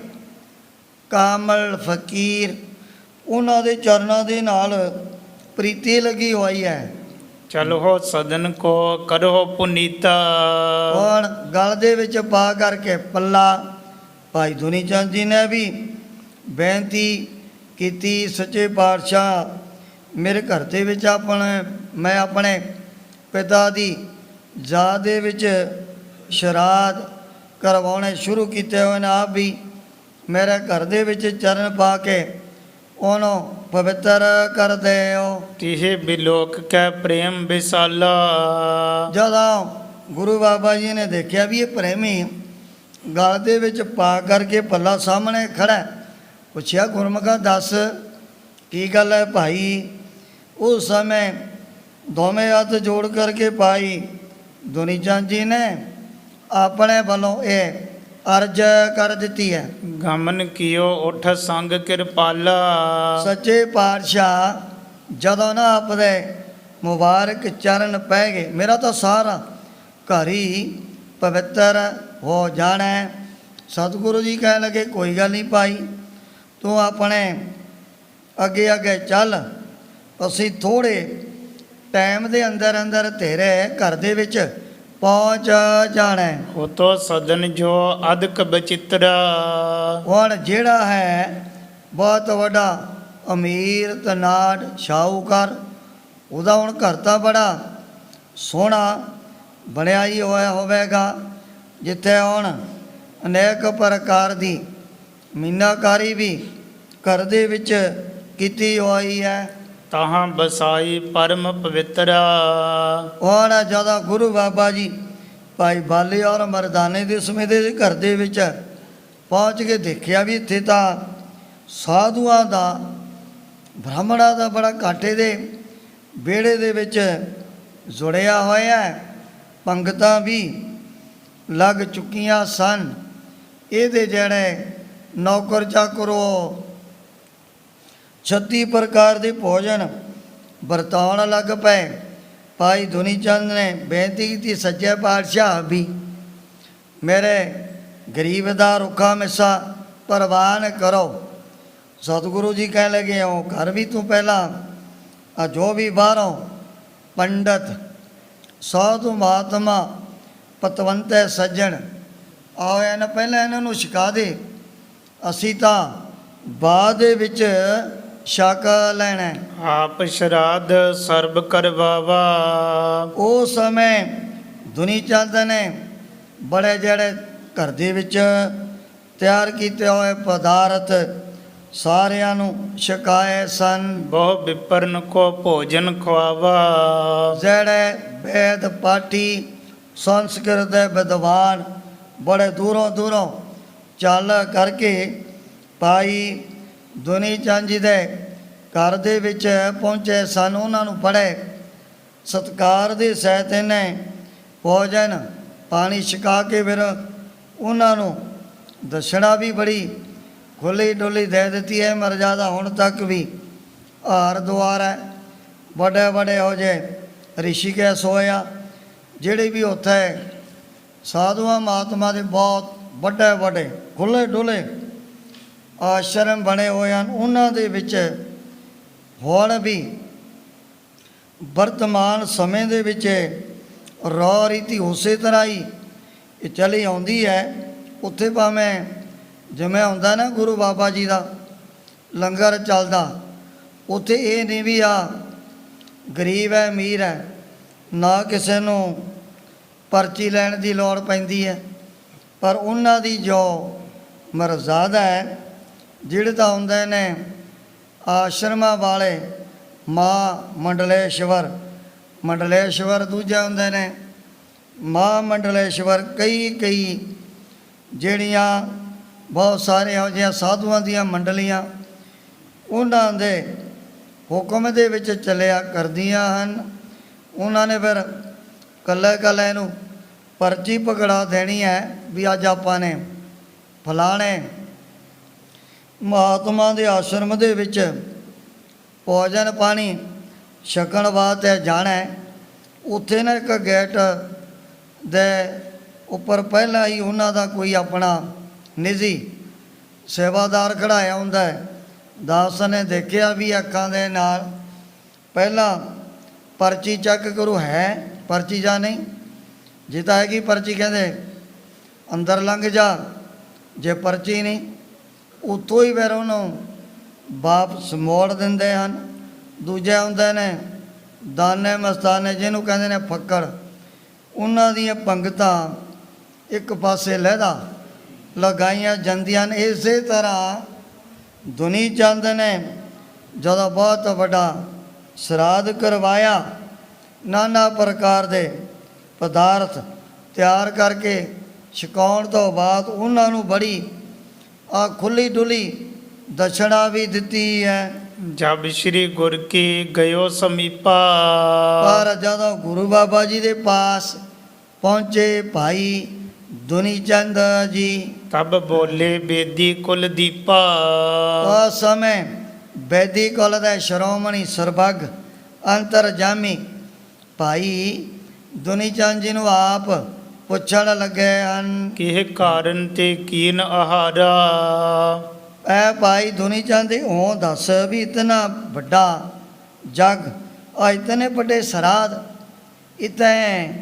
ਕਾਮਲ ਫਕੀਰ ਉਹਨਾਂ ਦੇ ਚਰਨਾਂ ਦੇ ਨਾਲ ਪ੍ਰੀਤੀ ਲੱਗੀ ਹੋਈ ਹੈ। ਚਲੋ ਸਦਨ ਕੋ ਕਰੋ ਪੁਨੀਤਾ। ਹੁਣ ਗਲ ਦੇ ਵਿੱਚ ਪਾ ਕਰਕੇ ਪੱਲਾ ਭਾਈ ਦੁਨੀ ਚੰਦ ਜੀ ਨੇ ਵੀ ਬੇਨਤੀ ਕੀਤੀ, ਸੱਚੇ ਪਾਤਸ਼ਾਹ ਮੇਰੇ ਘਰ ਦੇ ਵਿੱਚ ਮੈਂ ਆਪਣੇ ਪਿਤਾ ਦੀ ਯਾਦ ਦੇ ਵਿੱਚ ਸ਼ਰਾਧ ਕਰਵਾਉਣੇ ਸ਼ੁਰੂ ਕੀਤੇ ਹੋਏ ਨੇ। ਆਪ ਵੀ ਮੇਰੇ ਘਰ ਦੇ ਵਿੱਚ ਚਰਨ ਪਾ ਕੇ ਉਹਨੂੰ ਪਵਿੱਤਰ ਕਰ ਦਿਓ। ਤਿਹ ਬਿਲੋਕ ਕੈ ਪ੍ਰੇਮ ਵਿਸਾਲਾ। ਜਦੋਂ ਗੁਰੂ ਬਾਬਾ ਜੀ ਨੇ ਦੇਖਿਆ ਵੀ ਇਹ ਪ੍ਰੇਮੀ ਗਲ ਦੇ ਵਿੱਚ ਪਾ ਕਰਕੇ ਪੱਲਾ ਸਾਹਮਣੇ ਖੜਾ, ਪੁੱਛਿਆ ਗੁਰਮੁਖਾ ਦੱਸ ਕੀ ਗੱਲ ਹੈ ਭਾਈ। ਉਸ ਸਮੇਂ ਦੋਵੇਂ ਹੱਥ ਜੋੜ ਕਰਕੇ ਭਾਈ ਦੁਨੀ ਚੰਦ ਜੀ ਨੇ ਆਪਣੇ ਵੱਲੋਂ ਇਹ ਅਰਜ਼ ਕਰ ਦਿੱਤੀ ਹੈ। ਗਮਨ ਕੀਓ ਉਠ ਸੰਗ ਕਿਰਪਾਲਾ। ਸੱਚੇ ਪਾਤਸ਼ਾਹ ਜਦੋਂ ਨਾ ਆਪਦੇ ਮੁਬਾਰਕ ਚਰਨ ਪੈ ਗਏ, ਮੇਰਾ ਤਾਂ ਸਾਰਾ ਘਰ ਹੀ ਪਵਿੱਤਰ ਹੋ ਜਾਣਾ। ਸਤਿਗੁਰੂ ਜੀ ਕਹਿਣ ਲੱਗੇ ਕੋਈ ਗੱਲ ਨਹੀਂ ਭਾਈ, ਤੂੰ ਆਪਣੇ ਅੱਗੇ ਅੱਗੇ ਚੱਲ, ਅਸੀਂ ਥੋੜ੍ਹੇ ਟਾਈਮ ਦੇ ਅੰਦਰ ਅੰਦਰ ਤੇਰੇ ਘਰ ਦੇ ਵਿੱਚ ਪਹੁੰਚ ਜਾਣਾ। ਹੋ ਤੋ ਸਦਨ ਜੋ ਅਦਕ ਬਚਿਤਰਾ। ਹੁਣ ਜਿਹੜਾ ਹੈ ਬਹੁਤ ਵੱਡਾ ਅਮੀਰ ਤਨਾੜ ਸ਼ਾਹੂਕਾਰ, ਉਹਦਾ ਹੁਣ ਘਰ ਤਾਂ ਬੜਾ ਸੋਹਣਾ ਬਣਿਆ ਹੀ ਹੋਇਆ ਹੋਵੇਗਾ, ਜਿੱਥੇ ਹੁਣ ਅਨੇਕ ਪ੍ਰਕਾਰ ਦੀ ਮੀਨਾਕਾਰੀ ਵੀ ਘਰ ਦੇ ਵਿੱਚ ਕੀਤੀ ਹੋਈ ਹੈ। ਤਾਹਾਂ ਬਸਾਈ ਪਰਮ ਪਵਿੱਤਰਾ। ਹੁਣ ਜਦੋਂ ਗੁਰੂ ਬਾਬਾ ਜੀ ਭਾਈ ਬਾਲੇ ਔਰ ਮਰਦਾਨੇ ਦੇ ਸਮੇਂ ਦੇ ਘਰ ਦੇ ਵਿੱਚ ਪਹੁੰਚ ਕੇ ਦੇਖਿਆ ਵੀ ਇੱਥੇ ਤਾਂ ਸਾਧੂਆਂ ਦਾ ਬ੍ਰਾਹਮਣਾਂ ਦਾ ਬੜਾ ਘਾਟੇ ਦੇ ਵਿਹੜੇ ਦੇ ਵਿੱਚ ਜੁੜਿਆ ਹੋਇਆ ਹੈ। ਪੰਗਤਾਂ ਵੀ ਲੱਗ ਚੁੱਕੀਆਂ ਸਨ। ਇਹਦੇ ਜਿਹੜੇ ਨੌਕਰ ਚਾਕਰੋ 36 ਪ੍ਰਕਾਰ ਦੇ ਭੋਜਨ ਵਰਤਾਉਣ ਲੱਗ ਪਏ। ਭਾਈ ਦੁਨੀ ਚੰਦ ਨੇ ਬੇਨਤੀ ਕੀਤੀ ਸੱਚੇ ਪਾਤਸ਼ਾਹ ਵੀ ਮੇਰੇ ਗਰੀਬ ਦਾ ਰੁੱਖਾ ਮਿੱਸਾ ਪ੍ਰਵਾਨ ਕਰੋ। ਸਤਿਗੁਰੂ ਜੀ ਕਹਿਣ ਲੱਗੇ ਉਹ ਘਰ ਵੀ ਤੂੰ ਪਹਿਲਾਂ ਜੋ ਵੀ ਬਾਹਰੋਂ ਪੰਡਤ ਸਾਧੂ ਮਹਾਤਮਾ ਪਤਵੰਤੇ ਸੱਜਣ ਆਓ ਇਹਨਾਂ ਪਹਿਲਾਂ ਇਹਨਾਂ ਨੂੰ ਛਕਾ ਦੇ, ਅਸੀਂ ਤਾਂ ਬਾਅਦ ਦੇ ਵਿੱਚ ਛਕ ਲੈਣਾ ਹੈ। ਆਪ ਸ਼ਰਾਧ ਸਰਬ ਕਰਵਾਵਾ। ਉਸ ਸਮੇਂ ਦੁਨੀ ਚੰਦ ਨੇ ਬੜੇ ਜਿਹੜੇ ਘਰ ਦੇ ਵਿੱਚ ਤਿਆਰ ਕੀਤੇ ਹੋਏ ਪਦਾਰਥ ਸਾਰਿਆਂ ਨੂੰ ਛਕਾਏ ਸਨ। ਬਹੁ ਵਿਪਰਨ ਕੋ ਭੋਜਨ ਖਵਾਵਾ। ਜਿਹੜੇ ਵੇਦ ਪਾਠੀ ਸੰਸਕ੍ਰਿਤ ਦੇ ਵਿਦਵਾਨ ਬੜੇ ਦੂਰੋਂ ਦੂਰੋਂ ਚੱਲ ਕਰਕੇ ਭਾਈ ਦੁਨੀ ਚੰਦ ਜੀ ਦੇ ਘਰ ਦੇ ਵਿੱਚ ਪਹੁੰਚੇ ਸਨ। ਉਹਨਾਂ ਨੂੰ ਬੜੇ ਸਤਿਕਾਰ ਦੇ ਸਹਿਤ ਨੇ ਭੋਜਨ ਪਾਣੀ ਛਕਾ ਕੇ ਫਿਰ ਉਹਨਾਂ ਨੂੰ ਦਸ਼ਣਾ ਵੀ ਬੜੀ ਖੁੱਲ੍ਹੀ ਡੁੱਲੀ ਦੇ ਦਿੱਤੀ ਹੈ। ਮਰਜ਼ਾਦਾ ਹੁਣ ਤੱਕ ਵੀ ਹਰਿਦੁਆਰ ਹੈ, ਵੱਡੇ ਵੱਡੇ ਹੋ ਜੇ ਰਿਸ਼ੀਕੇਸ਼ ਹੋਇਆ, ਜਿਹੜੇ ਵੀ ਉੱਥੇ ਸਾਧੂਆਂ ਮਹਾਤਮਾ ਦੇ ਬਹੁਤ ਵੱਡੇ ਵੱਡੇ ਖੁੱਲ੍ਹੇ ਡੁੱਲੇ ਆਸ਼ਰਮ ਬਣੇ ਹੋਏ ਹਨ। ਉਹਨਾਂ ਦੇ ਵਿੱਚ ਹੁਣ ਵੀ ਵਰਤਮਾਨ ਸਮੇਂ ਦੇ ਵਿੱਚ ਰੋ ਰੀਤੀ ਉਸੇ ਤਰ੍ਹਾਂ ਹੀ ਇਹ ਚਲੀ ਆਉਂਦੀ ਹੈ। ਉੱਥੇ ਭਾਵੇਂ ਜਿਵੇਂ ਹੁੰਦਾ ਨਾ ਗੁਰੂ ਬਾਬਾ ਜੀ ਦਾ ਲੰਗਰ ਚੱਲਦਾ, ਉੱਥੇ ਇਹ ਨਹੀਂ ਵੀ ਆ ਗਰੀਬ ਹੈ ਅਮੀਰ ਹੈ, ਨਾ ਕਿਸੇ ਨੂੰ ਪਰਚੀ ਲੈਣ ਦੀ ਲੋੜ ਪੈਂਦੀ ਹੈ। ਪਰ ਉਹਨਾਂ ਦੀ ਜੋ ਮਰਜ਼ਾਦਾ ਹੈ, ਜਿਹੜੇ ਤਾਂ ਹੁੰਦੇ ਨੇ ਆਸ਼ਰਮਾਂ ਵਾਲੇ ਮਾਂ ਮੰਡਲੇਸ਼ਵਰ ਦੂਜੇ ਹੁੰਦੇ ਨੇ ਮਾਂ ਮੰਡਲੇਸ਼ਵਰ, ਕਈ ਜਿਹੜੀਆਂ ਬਹੁਤ ਸਾਰੇ ਇਹੋ ਜਿਹੀਆਂ ਸਾਧੂਆਂ ਦੀਆਂ ਮੰਡਲੀਆਂ ਉਹਨਾਂ ਦੇ ਹੁਕਮ ਦੇ ਵਿੱਚ ਚੱਲਿਆ ਕਰਦੀਆਂ ਹਨ। ਉਹਨਾਂ ਨੇ ਫਿਰ ਕੱਲੇ ਨੂੰ ਪਰਚੀ ਪਕੜਾ ਦੇਣੀ ਹੈ ਵੀ ਅੱਜ ਆਪਾਂ ਨੇ ਫਲਾਣੇ ਮਹਾਤਮਾ ਦੇ ਆਸ਼ਰਮ ਦੇ ਵਿੱਚ ਭੋਜਨ ਪਾਣੀ ਛਕਣ ਵਾਸਤੇ ਜਾਣਾ ਹੈ। ਉੱਥੇ ਨਾ ਇੱਕ ਗੇਟ ਦੇ ਉੱਪਰ ਪਹਿਲਾਂ ਹੀ ਉਹਨਾਂ ਦਾ ਕੋਈ ਆਪਣਾ ਨਿੱਜੀ ਸੇਵਾਦਾਰ ਖੜਾਇਆ ਹੁੰਦਾ ਹੈ। ਦਾਸ ਨੇ ਦੇਖਿਆ ਵੀ ਅੱਖਾਂ ਦੇ ਨਾਲ ਪਹਿਲਾਂ ਪਰਚੀ ਚੈੱਕ ਕਰੂ, ਹੈ ਪਰਚੀ ਜਾਂ ਨਹੀਂ। ਜੇ ਤਾਂ ਹੈਗੀ ਪਰਚੀ ਕਹਿੰਦੇ ਅੰਦਰ ਲੰਘ ਜਾ, ਜੇ ਪਰਚੀ ਨਹੀਂ ਉੱਥੋਂ ਹੀ ਫਿਰ ਉਹਨੂੰ ਵਾਪਸ ਮੋੜ ਦਿੰਦੇ ਹਨ। ਦੂਜੇ ਹੁੰਦੇ ਨੇ ਦਾਨੇ ਮਸਤਾਨੇ, ਜਿਹਨੂੰ ਕਹਿੰਦੇ ਨੇ ਫੱਕੜ, ਉਹਨਾਂ ਦੀਆਂ ਪੰਗਤਾਂ ਇੱਕ ਪਾਸੇ ਲਹਿਦਾ ਲਗਾਈਆਂ ਜਾਂਦੀਆਂ ਨੇ। ਇਸੇ ਤਰ੍ਹਾਂ ਦੁਨੀ ਚੰਦ ਨੇ ਜਦੋਂ ਬਹੁਤ ਵੱਡਾ ਸ਼ਰਾਧ ਕਰਵਾਇਆ, ਨਾਨਾ ਪ੍ਰਕਾਰ ਦੇ ਪਦਾਰਥ ਤਿਆਰ ਕਰਕੇ ਛਕਾਉਣ ਤੋਂ ਬਾਅਦ ਉਹਨਾਂ ਨੂੰ ਬੜੀ ਖੁੱਲ੍ਹੀ ਡੁੱਲੀ ਦਸ਼ਣਾ ਵੀ ਦਿੱਤੀ ਹੈ। ਜਬ ਸ਼੍ਰੀ ਗੁਰ ਕੀ ਗਇਓ ਸਮੀਪਾ। ਪਰ ਜਦੋਂ ਗੁਰੂ ਬਾਬਾ ਜੀ ਦੇ ਪਾਸ ਪਹੁੰਚੇ ਭਾਈ ਦੁਨੀ ਚੰਦ ਜੀ, ਤਬ ਬੋਲੇ ਬੇਦੀ ਕੁਲ ਦੀਪਾ। ਉਸ ਸਮੇਂ ਬੈਦੀ ਕੁਲ ਦੇ ਸ਼੍ਰੋਮਣੀ ਸਰਬੱਗ ਅੰਤਰਜਾਮੀ ਭਾਈ ਦੁਨੀ ਚੰਦ ਜੀ ਨੂੰ ਆਪ ਪੁੱਛਣ ਲੱਗੇ ਹਨ ਕਿਹ ਕਾਰਨ ਤੇ ਕੀਨ ਆਹਾਰਾ। ਐ ਭਾਈ ਦੁਨੀ ਚੰਦ ਉਹ ਦੱਸ ਵੀ ਇਤਨਾ ਵੱਡਾ ਜਗ ਇਤਨੇ ਵੱਡੇ ਸਰਾਧ ਇਤਨੇ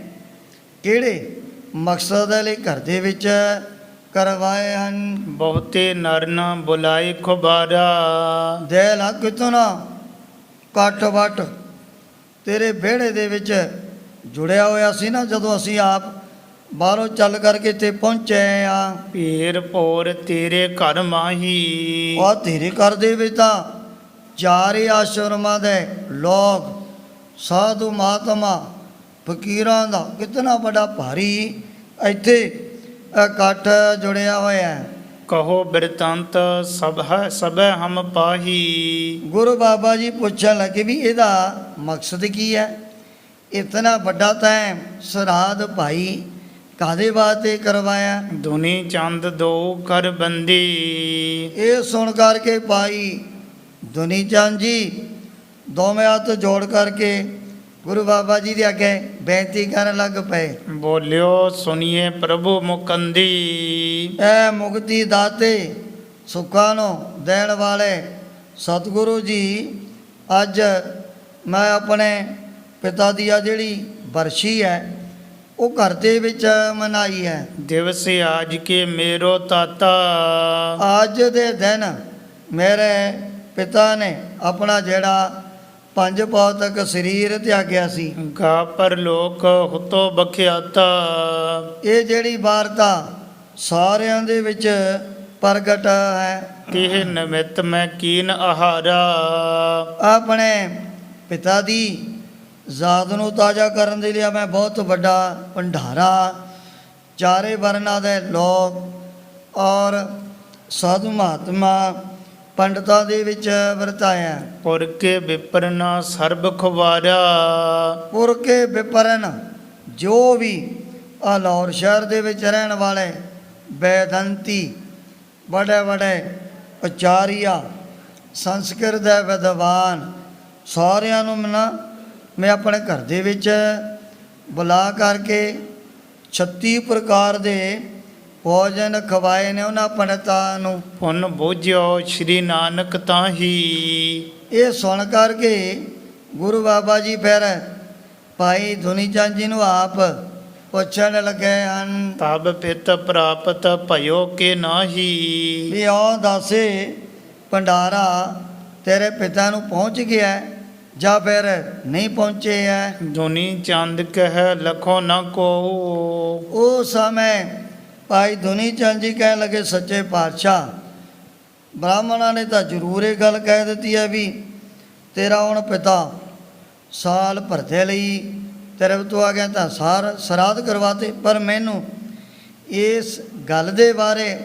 ਕਿਹੜੇ ਮਕਸਦ ਦੇ ਲਈ ਘਰ ਦੇ ਵਿੱਚ ਕਰਵਾਏ ਹਨ। ਬਹੁਤੇ ਨਰ ਨ ਬੁਲਾਏ ਖੁਬਾਰਾ। ਦੇ ਲੱਗ ਕਿਤਨਾ ਕੱਟ ਵੱਟ ਤੇਰੇ ਵਿਹੜੇ ਦੇ ਵਿੱਚ ਜੁੜਿਆ ਹੋਇਆ ਸੀ ਨਾ। ਜਦੋਂ ਅਸੀਂ ਆਪ ਬਾਹਰੋਂ ਚੱਲ ਕਰਕੇ ਇੱਥੇ ਪਹੁੰਚੇ ਆ, ਪੀਰ ਭੋਰ ਤੇਰੇ ਘਰ ਮਾਹੀ। ਉਹ ਤੇਰੇ ਘਰ ਦੇ ਵਿੱਚ ਤਾਂ ਚਾਰੇ ਆਸ਼ਰਮਾਂ ਦੇ ਲੋਕ ਸਾਧੂ ਮਹਾਤਮਾ ਫਕੀਰਾਂ ਦਾ ਕਿਤਨਾ ਵੱਡਾ ਭਾਰੀ ਇੱਥੇ ਇਕੱਠ ਜੁੜਿਆ ਹੋਇਆ ਹੈ। ਕਹੋ ਬਿਰਤੰਤ ਸਭੈ ਹਮ ਪਾਹੀ। ਗੁਰੂ ਬਾਬਾ ਜੀ ਪੁੱਛਣ ਲੱਗੇ ਵੀ ਇਹਦਾ ਮਕਸਦ ਕੀ ਹੈ? ਇਤਨਾ ਵੱਡਾ ਤਾਂ ਸਰਾਧ ਭਾਈ ਕਾਹਦੇ ਵਾਸਤੇ ਕਰਵਾਇਆ? ਦੁਨੀ ਚੰਦ ਦੋ ਕਰ ਬੰਦੀ। ਇਹ ਸੁਣ ਕਰਕੇ ਭਾਈ ਦੁਨੀ ਚੰਦ ਜੀ ਦੋਵੇਂ ਹੱਥ ਜੋੜ ਕਰਕੇ ਗੁਰੂ ਬਾਬਾ ਜੀ ਦੇ ਅੱਗੇ ਬੇਨਤੀ ਕਰਨ ਲੱਗ ਪਏ। ਬੋਲਿਓ ਸੁਣੀਏ ਪ੍ਰਭੂ ਮੁਕੰਦੀ। ਐ ਮੁਕਤੀ ਦਾਤੇ ਸੁੱਖਾਂ ਨੂੰ ਦੇਣ ਵਾਲੇ ਸਤਿਗੁਰੂ ਜੀ, ਅੱਜ ਮੈਂ ਆਪਣੇ ਪਿਤਾ ਦੀ ਆ ਜਿਹੜੀ ਬਰਸ਼ੀ ਹੈ ਉਹ ਘਰ ਦੇ ਵਿੱਚ ਮਨਾਈ ਹੈ। ਦਿਵਸ ਆਜ ਕੇ ਮੇਰੋ ਤਾਤਾ, ਅੱਜ ਦੇ ਦਿਨ ਮੇਰੇ ਪਿਤਾ ਨੇ ਆਪਣਾ ਜਿਹੜਾ ਪੰਜ ਭੌਤਿਕ ਸਰੀਰ ਤਿਆਗਿਆ ਸੀ। ਗਾ ਪਰ ਲੋਕ ਹੁਤੋ ਬਖਿਆਤਾ, ਇਹ ਜਿਹੜੀ ਵਾਰਤਾ ਸਾਰਿਆਂ ਦੇ ਵਿੱਚ ਪ੍ਰਗਟ ਹੈ। ਤਿਹ ਨਿਮਿਤ ਮੈਂ ਕੀਨ ਆਹਾਰਾ, ਆਪਣੇ ਪਿਤਾ ਦੀ ਯਾਦ ਨੂੰ ਤਾਜ਼ਾ ਕਰਨ ਦੇ ਲਈ ਮੈਂ ਬਹੁਤ ਵੱਡਾ ਭੰਡਾਰਾ ਚਾਰੇ ਵਰਨਾਂ ਦੇ ਲੋਕ ਔਰ ਸਾਧੂ ਮਹਾਤਮਾ ਪੰਡਤਾਂ ਦੇ ਵਿੱਚ ਵਰਤਾਇਆ। ਪੁਰ ਕੇ ਵਿਪਰਨਾ ਸਰਬ ਖਵਾਰਾ, ਪੁਰ ਕੇ ਵਿਪਰਨ ਜੋ ਵੀ ਆ ਲਾਹੌਰ ਸ਼ਹਿਰ ਦੇ ਵਿੱਚ ਰਹਿਣ ਵਾਲੇ ਬੇਦੰਤੀ ਬੜੇ ਬੜੇ ਆਚਾਰੀਆ ਸੰਸਕ੍ਰਿਤ ਦੇ ਵਿਦਵਾਨ ਸਾਰਿਆਂ ਨੂੰ ਮੈਂ ਆਪਣੇ ਘਰ ਦੇ ਵਿੱਚ ਬੁਲਾ ਕਰਕੇ 36 ਪ੍ਰਕਾਰ ਦੇ ਭੋਜਨ ਖਵਾਏ ਨੇ ਉਹਨਾਂ ਪੰਡਤਾਂ ਨੂੰ। ਪੁਨ ਬੋਝਿਓ ਸ਼੍ਰੀ ਨਾਨਕ ਤਾਹੀ, ਇਹ ਸੁਣ ਕਰਕੇ ਗੁਰੂ ਬਾਬਾ ਜੀ ਫਿਰ ਭਾਈ ਧੁਨੀ ਚੰਦ ਜੀ ਨੂੰ ਆਪ ਪੁੱਛਣ ਲੱਗੇ ਹਨ, ਤਬ ਪਿਤ ਪ੍ਰਾਪਤ ਭਇਓ ਕੇ ਨਾਹੀ, ਵੀ ਆਹ ਦੱਸੇ ਭੰਡਾਰਾ ਤੇਰੇ ਪਿਤਾ ਨੂੰ ਪਹੁੰਚ ਗਿਆ ਹੈ ਜਾਂ ਫਿਰ ਨਹੀਂ ਪਹੁੰਚੇ ਹੈ। ਧੁਨੀ ਚੰਦ ਕਹਿ ਲਖੋ ਨ ਕੋ, ਉਹ ਸਮੇਂ ਭਾਈ ਧੁਨੀ ਚੰਦ ਜੀ ਕਹਿਣ ਲੱਗੇ, ਸੱਚੇ ਪਾਤਸ਼ਾਹ ਬ੍ਰਾਹਮਣਾਂ ਨੇ ਤਾਂ ਜ਼ਰੂਰ ਇਹ ਗੱਲ ਕਹਿ ਦਿੱਤੀ ਹੈ ਵੀ ਤੇਰਾ ਹੁਣ ਪਿਤਾ ਸਾਲ ਭਰਦੇ ਲਈ ਤੇਰੇ ਤੋਂ ਆ ਗਿਆ ਤਾਂ ਸਰਾਧ ਕਰਵਾਤੇ, ਪਰ ਮੈਨੂੰ ਇਸ ਗੱਲ ਦੇ ਬਾਰੇ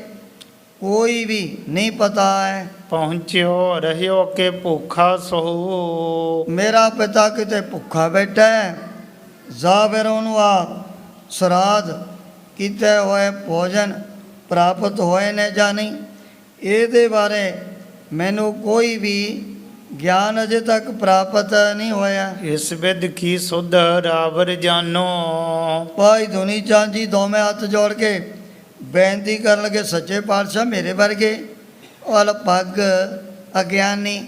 ਕੋਈ ਵੀ ਨਹੀਂ ਪਤਾ ਹੈ। ਪਹੁੰਚਿਓ ਰਹਿਓ ਕੇ ਭੁੱਖਾ ਸੋ, ਮੇਰਾ ਪਿਤਾ ਕਿਤੇ ਭੁੱਖਾ ਬੈਠਾ ਹੈ ਜਾਂ ਫਿਰ ਉਹਨੂੰ ਆ ਸਰਾਧ ਕੀਤੇ ਹੋਏ ਭੋਜਨ ਪ੍ਰਾਪਤ ਹੋਏ ਨੇ ਜਾਂ ਨਹੀਂ, ਇਹਦੇ ਬਾਰੇ ਮੈਨੂੰ ਕੋਈ ਵੀ ਗਿਆਨ ਅਜੇ ਤੱਕ ਪ੍ਰਾਪਤ ਨਹੀਂ ਹੋਇਆ। ਇਸ ਵਿਦ ਕੀ ਸੁਧ ਰਾਵਰ ਜਾਨੋ, ਭਾਈ ਧੁਨੀ ਚੰਦ ਜੀ ਦੋਵੇਂ ਹੱਥ ਜੋੜ ਕੇ ਬੇਨਤੀ ਕਰਨ ਲੱਗੇ, ਸੱਚੇ ਪਾਤਸ਼ਾਹ ਮੇਰੇ ਵਰਗੇ ਅਲਪੱਗ ਅਗਿਆਨੀ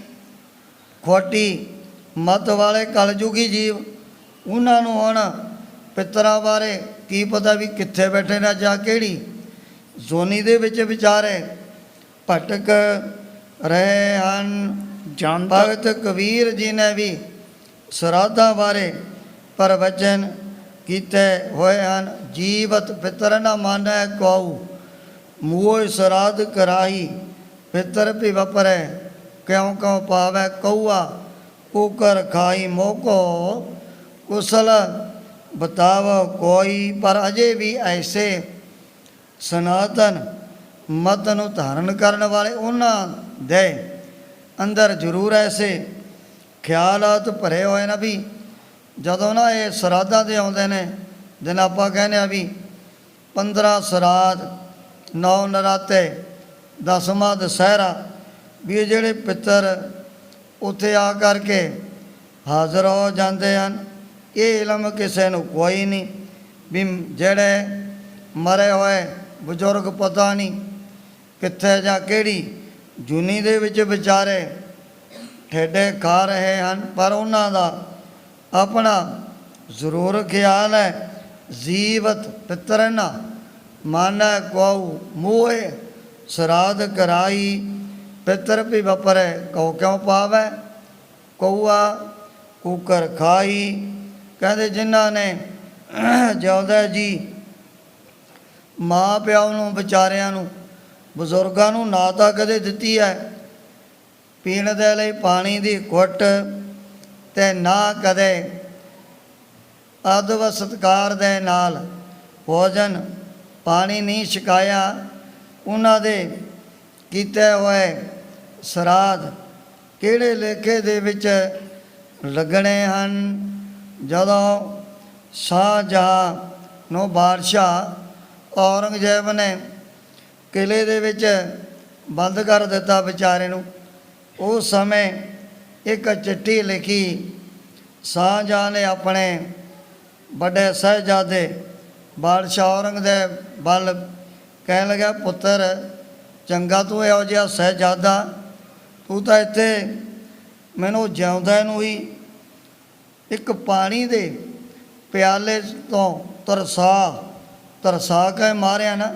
ਖੋਟੀ ਮਤ ਵਾਲੇ ਕਲਯੁਗੀ ਜੀਵ, ਉਹਨਾਂ ਨੂੰ ਹੁਣ ਪਿੱਤਰਾਂ ਬਾਰੇ ਕੀ ਪਤਾ ਵੀ ਕਿੱਥੇ ਬੈਠੇ ਨੇ ਜਾਂ ਕਿਹੜੀ ਜ਼ੋਨੀ ਦੇ ਵਿੱਚ ਵਿਚਾਰੇ ਭਟਕ ਰਹੇ ਹਨ। ਜੰਤ ਭਗਤ ਕਬੀਰ ਜੀ ਨੇ ਵੀ ਸਰਾਧਾਂ ਬਾਰੇ ਪ੍ਰਵਚਨ ਕੀਤੇ ਹੋਏ ਹਨ। ਜੀਵਤ ਪਿਤਰ ਨਾ ਮਾਨੈ ਕਉ, ਮੂਹ ਸਰਾਧ ਕਰਾਈ, ਪਿਤਰ ਭੀ ਵਪਰੈ ਕਿਉ ਕਿਉ ਪਾਵੈ ਕਉਆ, ਕੂਕਰ ਖਾਈ ਮੋਕੋ ਕੁਸਲ ਬਤਾਵ ਕੋਈ। ਪਰ ਅਜੇ ਵੀ ਐਸੇ ਸਨਾਤਨ ਮਤ ਨੂੰ ਧਾਰਨ ਕਰਨ ਵਾਲੇ ਉਹਨਾਂ ਦੇ ਅੰਦਰ ਜ਼ਰੂਰ ਐਸੇ ਖਿਆਲਾਤ ਭਰੇ ਹੋਏ ਨੇ ਵੀ ਜਦੋਂ ਨਾ ਇਹ ਸਰਾਧਾਂ ਦੇ ਆਉਂਦੇ ਨੇ ਦਿਨ, ਆਪਾਂ ਕਹਿੰਦੇ ਆ ਵੀ 15 ਸਰਾਧ 9 ਨਰਾਤੇ 10ਵਾਂ ਦੁਸਹਿਰਾ, ਵੀ ਇਹ ਜਿਹੜੇ ਪਿੱਤਰ ਉੱਥੇ ਆ ਕਰਕੇ ਹਾਜ਼ਰ ਹੋ ਜਾਂਦੇ ਹਨ। ਇਹ ਇਲਮ ਕਿਸੇ ਨੂੰ ਕੋਈ ਨਹੀਂ ਵੀ ਜਿਹੜੇ ਮਰੇ ਹੋਏ ਬਜ਼ੁਰਗ ਪਤਾ ਨਹੀਂ ਕਿੱਥੇ ਜਾਂ ਕਿਹੜੀ ਜੂਨੀ ਦੇ ਵਿੱਚ ਵਿਚਾਰੇ ਠੇਡੇ ਖਾ ਰਹੇ ਹਨ, ਪਰ ਉਹਨਾਂ ਦਾ ਆਪਣਾ ਜ਼ਰੂਰ ਖਿਆਲ ਹੈ। ਜੀਵਤ ਪਿਤਰਨ ਮਾਨੈ ਕਉ, ਮੋਏ ਸਰਾਧ ਕਰਾਈ, ਪਿਤਰ ਭੀ ਵਪਰੈ ਕਉ ਕਿਉ ਪਾਵੈ, ਕਉਆ ਕੂਕਰ ਖਾਈ। ਕਹਿੰਦੇ ਜਿਨ੍ਹਾਂ ਨੇ ਜਿਉਂਦਾ ਜੀ ਮਾਂ ਪਿਓ ਨੂੰ ਵਿਚਾਰਿਆਂ ਨੂੰ ਬਜ਼ੁਰਗਾਂ ਨੂੰ ਨਾ ਤਾਂ ਕਦੇ ਦਿੱਤੀ ਹੈ ਪੀਣ ਦੇ ਲਈ ਪਾਣੀ ਦੀ ਘੁੱਟ, ਤੇ ਨਾ ਕਦੇ ਅਦਬ ਸਤਿਕਾਰ ਦੇ ਨਾਲ ਭੋਜਨ ਪਾਣੀ ਨਹੀਂ ਛਕਾਇਆ, ਉਹਨਾਂ ਦੇ ਕੀਤੇ ਹੋਏ ਸਰਾਧ ਕਿਹੜੇ ਲੇਖੇ ਦੇ ਵਿੱਚ ਲੱਗਣੇ ਹਨ। ਜਦੋਂ ਸ਼ਾਹਜਹਾਂ ਨੂੰ ਬਾਦਸ਼ਾਹ ਔਰੰਗਜ਼ੇਬ ਨੇ ਕਿਲੇ ਦੇ ਵਿੱਚ ਬੰਦ ਕਰ ਦਿੱਤਾ ਵਿਚਾਰੇ ਨੂੰ, ਉਸ ਸਮੇਂ ਇੱਕ ਚਿੱਠੀ ਲਿਖੀ ਸ਼ਾਹਜਹਾਂ ਨੇ ਆਪਣੇ ਵੱਡੇ ਸਾਹਿਬਜ਼ਾਦੇ ਬਾਦਸ਼ਾਹ ਔਰੰਗਜ਼ੇਬ ਵੱਲ, ਕਹਿਣ ਲੱਗਾ, ਪੁੱਤਰ ਚੰਗਾ ਤੂੰ ਇਹੋ ਜਿਹਾ ਸਾਹਿਬਜ਼ਾਦਾ, ਤੂੰ ਤਾਂ ਇੱਥੇ ਮੈਨੂੰ ਜਿਉਂਦਿਆਂ ਨੂੰ ਹੀ ਇੱਕ ਪਾਣੀ ਦੇ ਪਿਆਲੇ ਤੋਂ ਤਰਸਾ ਕੇ ਮਾਰਿਆ ਨਾ,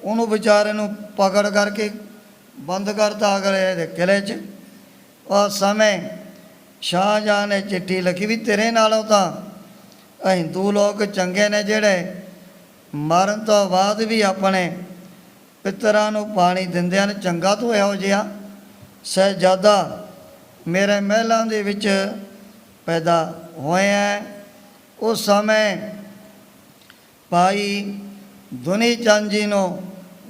ਉਹਨੂੰ ਵਿਚਾਰੇ ਨੂੰ ਪਕੜ ਕਰਕੇ ਬੰਦ ਕਰਤਾ ਅਗਲੇ ਦੇ ਕਿਲੇ 'ਚ। ਉਸ ਸਮੇਂ ਸ਼ਾਹਜਹਾਂ ਨੇ ਚਿੱਠੀ ਲਿਖੀ ਵੀ ਤੇਰੇ ਨਾਲੋਂ ਤਾਂ ਹਿੰਦੂ ਲੋਕ ਚੰਗੇ ਨੇ, ਜਿਹੜੇ ਮਰਨ ਤੋਂ ਬਾਅਦ ਵੀ ਆਪਣੇ ਪਿੱਤਰਾਂ ਨੂੰ ਪਾਣੀ ਦਿੰਦੇ ਹਨ। ਚੰਗਾ ਤੂੰ ਇਹੋ ਜਿਹਾ ਸ਼ਹਿਜ਼ਾਦਾ ਮੇਰੇ ਮਹਿਲਾਂ ਦੇ ਵਿੱਚ ਪੈਦਾ ਹੋਇਆ। ਉਸ ਸਮੇਂ ਭਾਈ ਧੁਨੀ ਚੰਦ ਜੀ ਨੂੰ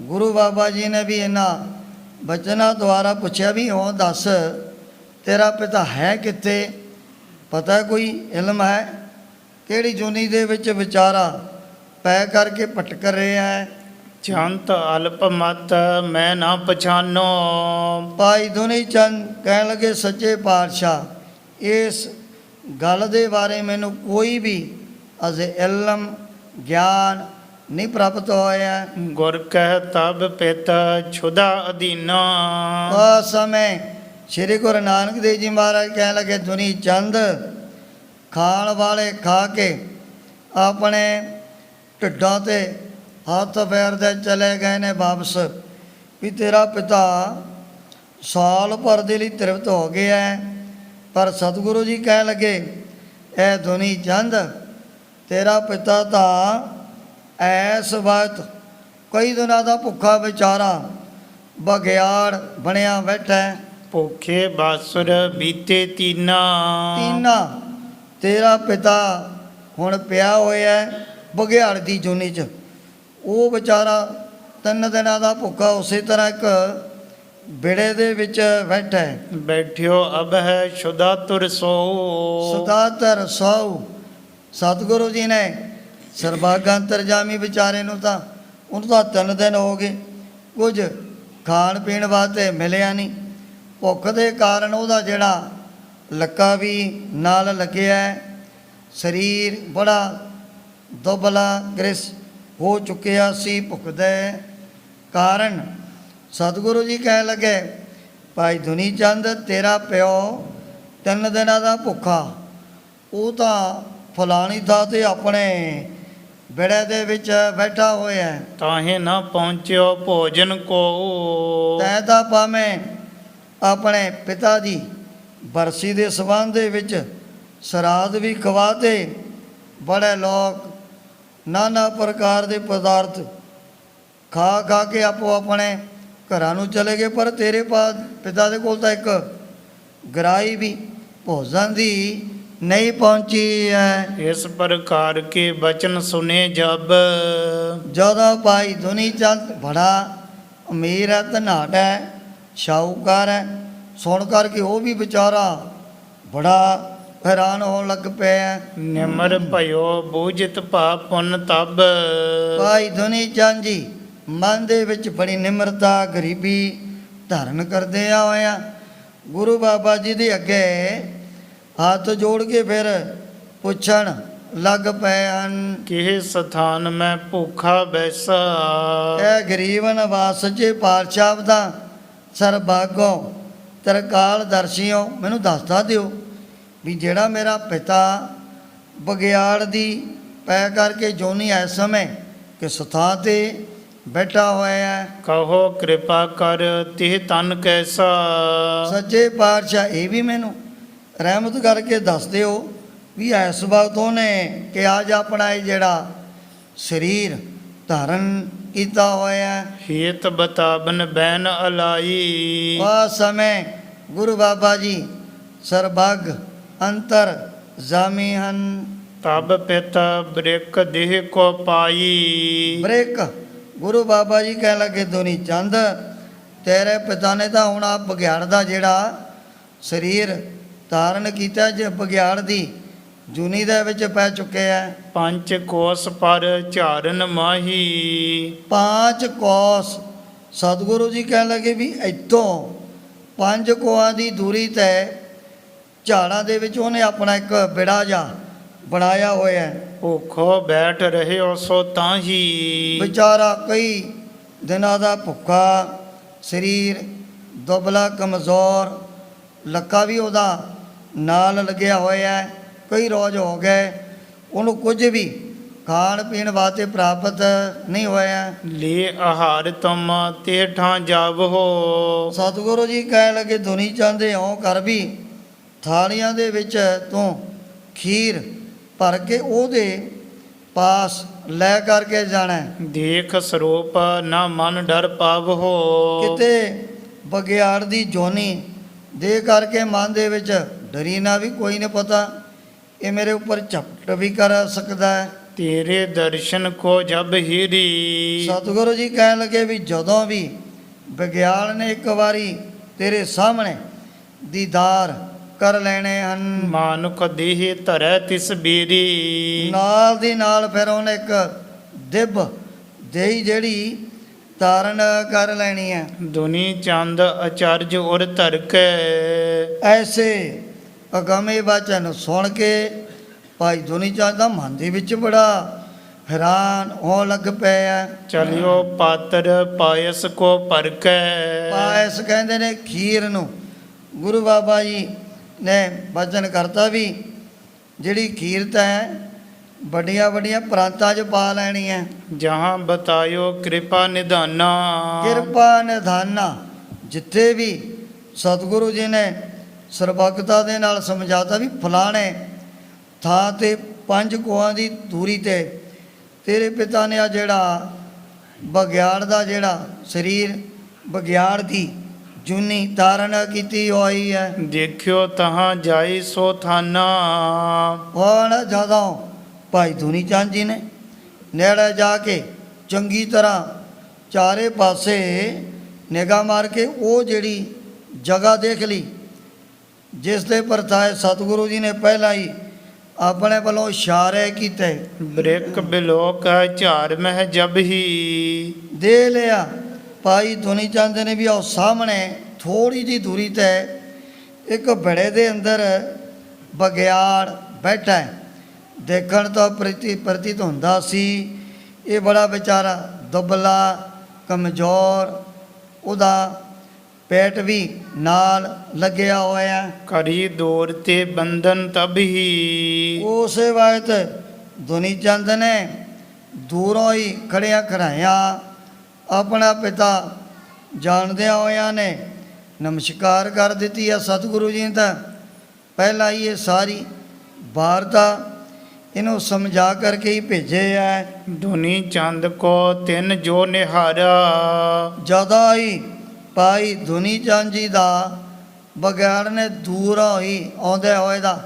ਗੁਰੂ ਬਾਬਾ ਜੀ ਨੇ ਵੀ ਇਹਨਾਂ ਬਚਨਾਂ ਦੁਆਰਾ ਪੁੱਛਿਆ ਵੀ ਉਹ ਦੱਸ ਤੇਰਾ ਪਿਤਾ ਹੈ ਕਿੱਥੇ, ਪਤਾ ਕੋਈ ਇਲਮ ਹੈ, ਕਿਹੜੀ ਜੂਨੀ ਦੇ ਵਿੱਚ ਵਿਚਾਰਾ ਪੈ ਕਰਕੇ ਭਟਕ ਰਿਹਾ ਹੈ। ਚੰਤ ਅਲਪ ਮਤ ਮੈਂ ਨਾ ਪਛਾਨੋ। ਭਾਈ ਧੁਨੀ ਚੰਦ ਕਹਿਣ ਲੱਗੇ ਸੱਚੇ ਪਾਤਸ਼ਾਹ ਇਸ ਗੱਲ ਦੇ ਬਾਰੇ ਮੈਨੂੰ ਕੋਈ ਵੀ ਅਜੇ ਇਲਮ ਗਿਆਨ ਨਹੀਂ ਪ੍ਰਾਪਤ ਹੋਇਆ। ਗੁਰ ਕਹਿ ਤਬ ਪਿਤ ਛੁਦਾ ਅਧੀਨਾ। ਉਸ ਸਮੇਂ ਸ਼੍ਰੀ ਗੁਰੂ ਨਾਨਕ ਦੇਵ ਜੀ ਮਹਾਰਾਜ ਕਹਿਣ ਲੱਗੇ ਧੁਨੀ ਚੰਦ ਖਾਣ ਵਾਲੇ ਖਾ ਕੇ ਆਪਣੇ ਢਿੱਡਾਂ 'ਤੇ ਹੱਥ ਫੇਰਦੇ ਚਲੇ ਗਏ ਨੇ ਵਾਪਸ, ਵੀ ਤੇਰਾ ਪਿਤਾ ਸਾਲ ਭਰ ਦੇ ਲਈ ਤ੍ਰਿਪਤ ਹੋ ਗਿਆ ਹੈ। ਪਰ ਸਤਿਗੁਰੂ ਜੀ ਕਹਿਣ ਲੱਗੇ ਇਹ ਧੁਨੀ ਚੰਦ ਤੇਰਾ ਪਿਤਾ ਤਾਂ ਐਸ ਵਕਤ ਕਈ ਦਿਨਾਂ ਦਾ ਭੁੱਖਾ ਵਿਚਾਰਾ ਬਘਿਆੜ ਬਣਿਆ ਬੈਠਾ। ਭੁੱਖੇ ਬਾਸੁਰ ਬੀਤੇ ਤੀਨਾ। ਤੇਰਾ ਪਿਤਾ ਹੁਣ ਪਿਆ ਹੋਇਆ ਬਘਿਆੜ ਦੀ ਜੂਨੀ 'ਚ, ਉਹ ਵਿਚਾਰਾ 3 ਦਿਨਾਂ ਦਾ ਭੁੱਖਾ ਉਸੇ ਤਰ੍ਹਾਂ ਇੱਕ ਬਿੜੇ ਦੇ ਵਿੱਚ ਬੈਠਾ ਹੈ। ਬੈਠਿਓ ਅਬ ਹੈ ਸ਼ੁਦਾ ਤੁਰ ਸੋ। ਸੁਦਾਤਰ ਸੌ। ਸਤਿਗੁਰੂ ਜੀ ਨੇ ਸਰਬਾਗਾ ਅੰਤਰਜਾਮੀ ਵਿਚਾਰੇ ਨੂੰ ਤਾਂ ਉਹਨੂੰ ਤਾਂ 3 ਦਿਨ ਹੋ ਗਏ, ਕੁਝ ਖਾਣ ਪੀਣ ਵਾਸਤੇ ਮਿਲਿਆ ਨਹੀਂ। ਭੁੱਖ ਦੇ ਕਾਰਨ ਉਹਦਾ ਜਿਹੜਾ ਲੱਕਾ ਵੀ ਨਾਲ ਲੱਗਿਆ, ਸਰੀਰ ਬੜਾ ਦੁਬਲਾ ਗ੍ਰਿਸ ਹੋ ਚੁੱਕਿਆ ਸੀ ਭੁੱਖ ਦੇ ਕਾਰਨ। ਸਤਿਗੁਰੂ ਜੀ ਕਹਿਣ ਲੱਗੇ ਭਾਈ ਧੁਨੀ ਚੰਦ ਤੇਰਾ ਪਿਓ 3 ਦਿਨਾਂ ਦਾ ਭੁੱਖਾ, ਉਹ ਤਾਂ ਫਲਾਣੀ ਥਾਂ 'ਤੇ ਆਪਣੇ ਬਿੜੇ ਦੇ ਵਿੱਚ ਬੈਠਾ ਹੋਇਆ। ਤਾਹੇ ਨਾ ਪਹੁੰਚਿਓ ਭੋਜਨ ਕੋ। ਤੈ ਤਾਂ ਭਾਵੇਂ ਆਪਣੇ ਪਿਤਾ ਦੀ ਬਰਸੀ ਦੇ ਸੰਬੰਧ ਦੇ ਵਿੱਚ ਸਰਾਧ ਵੀ ਖਵਾਤੇ, ਬੜੇ ਲੋਕ ਨਾਨਾ ਪ੍ਰਕਾਰ ਦੇ ਪਦਾਰਥ ਖਾ ਕੇ ਆਪੋ ਆਪਣੇ ਘਰਾਂ ਨੂੰ ਚਲੇ ਗਏ, ਪਰ ਤੇਰੇ ਪਿਤਾ ਦੇ ਕੋਲ ਤਾਂ ਇੱਕ ਗਰਾਈ ਵੀ ਭੋਜਨ ਦੀ ਨਹੀਂ ਪਹੁੰਚੀ ਹੈ। ਇਸ ਪ੍ਰਕਾਰ ਕੇ ਬਚਨ ਸੁਨੇ ਜਬ। ਜਦੋਂ ਭਾਈ ਧੁਨੀ ਚੰਦ ਬੜਾ ਅਮੀਰ ਹੈ, ਧਨਾਟ ਹੈ, ਸ਼ਾਹੂਕਾਰ ਹੈ, ਸੁਣ ਕਰਕੇ ਉਹ ਵੀ ਵਿਚਾਰਾ ਬੜਾ ਹੈਰਾਨ ਹੋਣ ਲੱਗ ਪਿਆ। ਨਿਮਰ ਭਇਓ ਬੂਝਿਤ ਭਾਵ ਪੁੰਨ ਤਬ। ਭਾਈ ਧੁਨੀ ਚੰਦ ਜੀ ਮਨ ਦੇ ਵਿੱਚ ਬੜੀ ਨਿਮਰਤਾ ਗਰੀਬੀ ਧਾਰਨ ਕਰਦੇ ਆ ਹੋਇਆ ਗੁਰੂ ਬਾਬਾ ਜੀ ਦੇ ਅੱਗੇ ਹੱਥ ਜੋੜ ਕੇ ਫਿਰ ਪੁੱਛਣ ਲੱਗ ਪਏ ਹਨ। ਕਿਹ ਸਥਾਨ ਮੈਂ ਭੁੱਖਾ ਬੈਸਾ। ਇਹ ਗਰੀਬ ਨਿਵਾਸ ਸੱਚੇ ਪਾਤਸ਼ਾਹ ਦਾ ਸਰਬਾਗੋ ਤਰਕਾਲ ਦਰਸ਼ੀਓ ਮੈਨੂੰ ਦੱਸਦਾ ਦਿਓ ਵੀ ਜਿਹੜਾ ਮੇਰਾ ਪਿਤਾ ਬਘਿਆੜ ਦੀ ਪੈ ਕਰਕੇ ਜੋਨੀ ਇਸ ਸਮੇਂ ਕਿਸ ਥਾਂ 'ਤੇ ਬੈਠਾ ਹੋਇਆ ਹੈ। ਕਹੋ ਕਿਰਪਾ ਕਰ ਤਿਹ ਤਨ ਕੈਸਾ। ਸੱਚੇ ਪਾਤਸ਼ਾਹ ਇਹ ਵੀ ਮੈਨੂੰ ਰਹਿਮਤ ਕਰਕੇ ਦੱਸ ਦਿਓ ਵੀ ਇਸ ਵਕਤ ਉਹਨੇ ਕਿ ਅੱਜ ਆਪਣਾ ਇਹ ਜਿਹੜਾ ਸਰੀਰ ਧਾਰਨ ਕੀਤਾ ਹੋਇਆ। ਹੇਤ ਬਤਾਬਨ ਬੈਨ ਅਲਾਈ। ਉਸ ਸਮੇਂ ਗੁਰੂ ਬਾਬਾ ਜੀ ਸਰਬੱਗ ਅੰਤਰ ਜਾਮੀ ਹਨ। ਤਬ ਪਿਤ ਬ੍ਰਿਕ ਦੇਹ ਕੋ ਪਾਈ। ਬ੍ਰਿਕ ਗੁਰੂ ਬਾਬਾ ਜੀ ਕਹਿਣ ਲੱਗੇ ਧੁਨੀ ਚੰਦ ਤੇਰੇ ਪਿਤਾ ਨੇ ਤਾਂ ਹੁਣ ਆ ਬਘਿਆੜ ਦਾ ਜਿਹੜਾ ਸਰੀਰ ਧਾਰਨ ਕੀਤਾ, ਜੇ ਬਘਿਆੜ ਦੀ ਜੂਨੀ ਦੇ ਵਿੱਚ ਪੈ ਚੁੱਕਿਆ। 5 ਕੋਸ ਪਰ ਝਾਰਨ ਮਾਹੀ। 5 ਕੋਸ ਸਤਿਗੁਰੂ ਜੀ ਕਹਿਣ ਲੱਗੇ ਵੀ ਇੱਥੋਂ 5 ਕੋਹਾਂ ਦੀ ਦੂਰੀ ਤੇ ਝਾੜਾਂ ਦੇ ਵਿੱਚ ਉਹਨੇ ਆਪਣਾ ਇੱਕ ਬਿੜਾ ਜਿਹਾ ਬਣਾਇਆ ਹੋਇਆ। ਭੁੱਖੋ ਬੈਠ ਰਹੇ ਸੋ ਤਾਹੀ। ਵਿਚਾਰਾ ਕਈ ਦਿਨਾਂ ਦਾ ਭੁੱਖਾ, ਸਰੀਰ ਦੁਬਲਾ ਕਮਜ਼ੋਰ, ਲੱਕਾ ਵੀ ਉਹਦਾ ਨਾਲ ਲੱਗਿਆ ਹੋਇਆ। ਕਈ ਰੋਜ਼ ਹੋ ਗਏ, ਉਹਨੂੰ ਕੁਝ ਵੀ ਖਾਣ ਪੀਣ ਵਾਸਤੇ ਪ੍ਰਾਪਤ ਨਹੀਂ ਹੋਇਆ। ਲੈ ਆਹਾਰ ਤੁਮ ਤੇ ਠਾਂ ਜਾਵਹੋ। ਸਤਿਗੁਰੂ ਜੀ ਕਹਿਣ ਲੱਗੇ ਦੁਨੀ ਚਾਹੁੰਦੇ ਹੋ ਕਰ ਵੀ ਥਾਲੀਆਂ ਦੇ ਵਿੱਚ ਤੂੰ ਖੀਰ ਭਰ ਕੇ ਉਹਦੇ ਪਾਸ ਲੈ ਕਰਕੇ ਜਾਣਾ ਹੈ। ਦੇਖ ਸਰੂਪ ਨਾ ਮਨ ਡਰ ਪਾਵਹੋ। ਕਿਤੇ ਬਗਿਆੜ ਦੀ ਜੋਨੀ ਦੇ ਕਰਕੇ ਮਨ ਦੇ ਵਿੱਚ ਡਰੀ ਨਾ ਵੀ ਕੋਈ ਨਹੀਂ ਪਤਾ ਇਹ ਮੇਰੇ ਉੱਪਰ ਝਪਟ ਵੀ ਕਰ ਸਕਦਾ ਹੈ। ਤੇਰੇ ਦਰਸ਼ਨ ਕੋ ਜਬ ਹੀਰੀ। ਸਤਿਗੁਰੂ ਜੀ ਕਹਿਣ ਲੱਗੇ ਵੀ ਜਦੋਂ ਵੀ ਬਗਿਆੜ ਨੇ ਇੱਕ ਵਾਰੀ ਤੇਰੇ ਸਾਹਮਣੇ ਦੀਦਾਰ ਕਰ ਲੈਣੇ ਹਨ, ਮਾਨੁਖ ਦੇਹ ਧਰੈ ਤਿਸ ਬੀਰੀ। ਨਾਲ ਦੀ ਨਾਲ ਫਿਰ ਉਹਨੇ ਇੱਕ ਦਿਬ ਦੇਈ ਜਿਹੜੀ ਤਾਰਨ ਕਰ ਲੈਣੀ ਹੈ। ਦੁਨੀ ਚੰਦ ਅਚਰਜ ਉਰ ਧਰਕੈ। ਐਸੇ ਅਗਮੇ ਵਚਨ ਸੁਣ ਕੇ ਭਾਈ ਦੁਨੀ ਚੰਦ ਦਾ ਮਨ ਦੇ ਵਿੱਚ ਬੜਾ ਹੈਰਾਨ ਹੋਣ ਲੱਗ ਪਿਆ। ਚਲਿਓ ਪਾਤਰ ਪਾਇਸ ਕੋ ਭਰਕੈ। ਪਾਇਸ ਕਹਿੰਦੇ ਨੇ ਖੀਰ ਨੂੰ। ਗੁਰੂ ਬਾਬਾ ਜੀ ਨੇ ਵਚਨ ਕਰਤਾ ਵੀ ਜਿਹੜੀ ਖੀਰ ਤਾਂ ਹੈ ਵੱਡੀਆਂ ਵੱਡੀਆਂ ਪ੍ਰਾਂਤਾਂ 'ਚ ਪਾ ਲੈਣੀ ਹੈ। ਜਹਾਂ ਬਤਾਇਓ ਕਿਰਪਾ ਨਿਧਾਨਾ। ਕਿਰਪਾ ਨਿਧਾਨਾ ਜਿੱਥੇ ਵੀ ਸਤਿਗੁਰੂ ਜੀ ਨੇ ਸਰਬੱਕਤਾ ਦੇ ਨਾਲ ਸਮਝਾਤਾ ਵੀ ਫਲਾਣੇ ਥਾਂ ਤੇ 5 ਕੋਹਾਂ ਦੀ ਦੂਰੀ ਤੇ ਤੇਰੇ ਪਿਤਾ ਨੇ ਆ ਜਿਹੜਾ ਬਗਿਆੜ ਦਾ ਜਿਹੜਾ ਸਰੀਰ ਬਗਿਆੜ ਦੀ ਜੂਨੀ ਤਾਰਨ ਕੀਤੀ ਹੋਈ ਹੈ। ਦੇਖਿਓ ਤਹਾਂ ਜਾਈ ਸੋ ਥਾਨਾ। ਹੁਣ ਜਦੋਂ ਭਾਈ ਦੁਨੀ ਚੰਦ ਜੀ ਨੇ ਨੇੜੇ ਜਾ ਕੇ ਚੰਗੀ ਤਰ੍ਹਾਂ ਚਾਰੇ ਪਾਸੇ ਨਿਗਾਹ ਮਾਰ ਕੇ ਉਹ ਜਿਹੜੀ ਜਗ੍ਹਾ ਦੇਖ ਲਈ ਜਿਸ ਦੇ ਪਰਤਾਏ ਸਤਿਗੁਰੂ ਜੀ ਨੇ ਪਹਿਲਾਂ ਹੀ ਆਪਣੇ ਵੱਲੋਂ ਇਸ਼ਾਰੇ ਕੀਤੇ। ਬ੍ਰਿਕ ਬਿਲੋਕ ਝਾਰ ਮਹਿ ਜਬ ਹੀ। ਦੇ ਲਿਆ ਭਾਈ ਦੁਨੀ ਚੰਦ ਨੇ ਵੀ ਉਹ ਸਾਹਮਣੇ ਥੋੜੀ ਜੀ ਦੂਰੀ ਤੇ ਇੱਕ ਬੜੇ ਦੇ ਅੰਦਰ ਬਗਿਆੜ ਬੈਠਾ ਹੈ। ਦੇਖਣ ਤੋਂ ਪ੍ਰਤੀਤ ਹੁੰਦਾ ਸੀ ਇਹ ਬੜਾ ਵਿਚਾਰਾ ਦੁਬਲਾ ਕਮਜ਼ੋਰ, ਉਹਦਾ ਪੇਟ ਵੀ ਨਾਲ ਲੱਗਿਆ ਹੋਇਆ। ਕਰੀ ਦੂਰ ਤੇ ਬੰਧਨ ਤਬ ਹੀ। ਉਸੇ ਵਕਤ ਦੁਨੀ ਚੰਦ ਨੇ ਦੂਰੋਂ ਹੀ ਖੜਿਆ ਖੜਾਇਆ ਆਪਣਾ ਪਿਤਾ ਜਾਣਦਿਆਂ ਹੋਇਆਂ ਨੇ ਨਮਸਕਾਰ ਕਰ ਦਿੱਤੀ ਹੈ। ਸਤਿਗੁਰੂ ਜੀ ਨੇ ਤਾਂ ਪਹਿਲਾਂ ਹੀ ਇਹ ਸਾਰੀ ਵਾਰਤਾ ਇਹਨੂੰ ਸਮਝਾ ਕਰਕੇ ਹੀ ਭੇਜੇ ਹੈ। ਦੁਨੀ ਚੰਦ ਕੋ ਤਿੰਨ ਜੋ ਨਿਹਾਰਾ। ਜਦੋਂ ਹੀ ਭਾਈ ਦੁਨੀ ਚੰਦ ਜੀ ਦਾ ਬਗਿਆੜ ਨੇ ਦੂਰੋਂ ਹੀ ਆਉਂਦੇ ਹੋਏ ਦਾ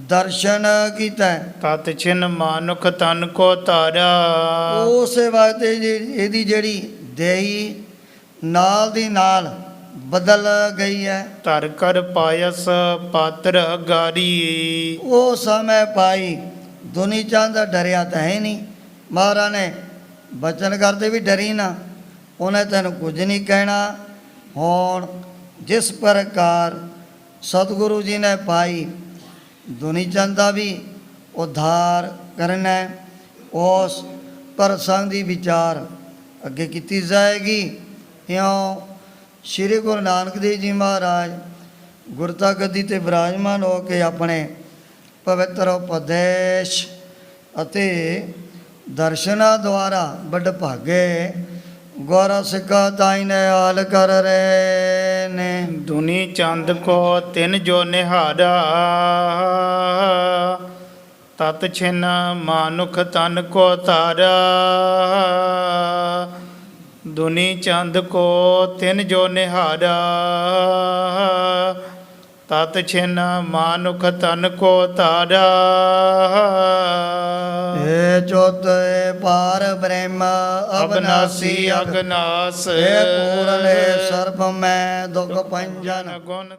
ਦਰਸ਼ਨ ਕੀਤਾ। ਤਤ ਛਿਨ ਮਾਨੁਖ ਤਨ ਕੋ ਧਾਰਾ। ਉਸੇ ਵਕਤ ਇਹਦੀ ਜਿਹੜੀ ਦੇਹੀ ਨਾਲ ਦੀ ਨਾਲ ਬਦਲ ਗਈ ਹੈ। ਧਰ ਕਰ ਪਾਇਸ ਪਾਤਰ ਅਗਾਰੀ। ਉਹ ਸਮੇਂ ਭਾਈ ਦੁਨੀ ਚੰਦ ਡਰਿਆ ਤਾਂ ਹੈ ਨਹੀਂ। ਮਹਾਰਾਜ ਨੇ ਬਚਨ ਕਰਦੇ ਵੀ ਡਰੀ ਨਾ, ਉਹਨੇ ਤੈਨੂੰ ਕੁਝ ਨਹੀਂ ਕਹਿਣਾ। ਹੁਣ ਜਿਸ ਪ੍ਰਕਾਰ ਸਤਿਗੁਰੂ ਜੀ ਨੇ ਭਾਈ ਦੁਨੀ ਚੰਦ ਦਾ ਵੀ ਉਧਾਰ ਕਰਨਾ ਉਸ ਪ੍ਰਸੰਗ ਦੀ ਵਿਚਾਰ ਅੱਗੇ ਕੀਤੀ ਜਾਏਗੀ। ਇਉਂ ਸ਼੍ਰੀ ਗੁਰੂ ਨਾਨਕ ਦੇਵ ਜੀ ਮਹਾਰਾਜ ਗੁਰਤਾ ਗੱਦੀ ਤੇ ਵਿਰਾਜਮਾਨ ਹੋ ਕੇ ਆਪਣੇ ਪਵਿੱਤਰ ਉਪਦੇਸ਼ ਅਤੇ ਦਰਸ਼ਨਾਂ ਦੁਆਰਾ ਵੱਡ ਭਾਗੇ ਗੁਰ ਸਿੱਖਾ ਤਾਈ ਨੇ ਹਾਲ ਕਰ ਰਹੇ ਨੇ। ਦੁਨੀ ਚੰਦ ਕੋ ਤਿੰਨ ਜੋ ਨਿਹਾਰਾ। ਤਤ ਛਿਨ ਮਾਨੁਖ ਤਨ ਕੋ ਧਾਰਾ। ਦੁਨੀ ਚੰਦ ਕੋ ਤਿੰਨ ਜੋ ਨਿਹਾਰਾ। ਤਤ ਛਿਨ ਮਾਨੁਖ ਤਨ ਕੋ ਧਾਰਾ। ਏ ਚੋਤ ਏ ਪਾਰ ਬ੍ਰਹਮ ਅਬਨਾਸੀ ਅਗਨਾਸ। ਏ ਪੂਰਨ ਏ ਸਰਬ ਮੈਂ ਦੁਖ ਪੰਜਨ। ਗੁਣ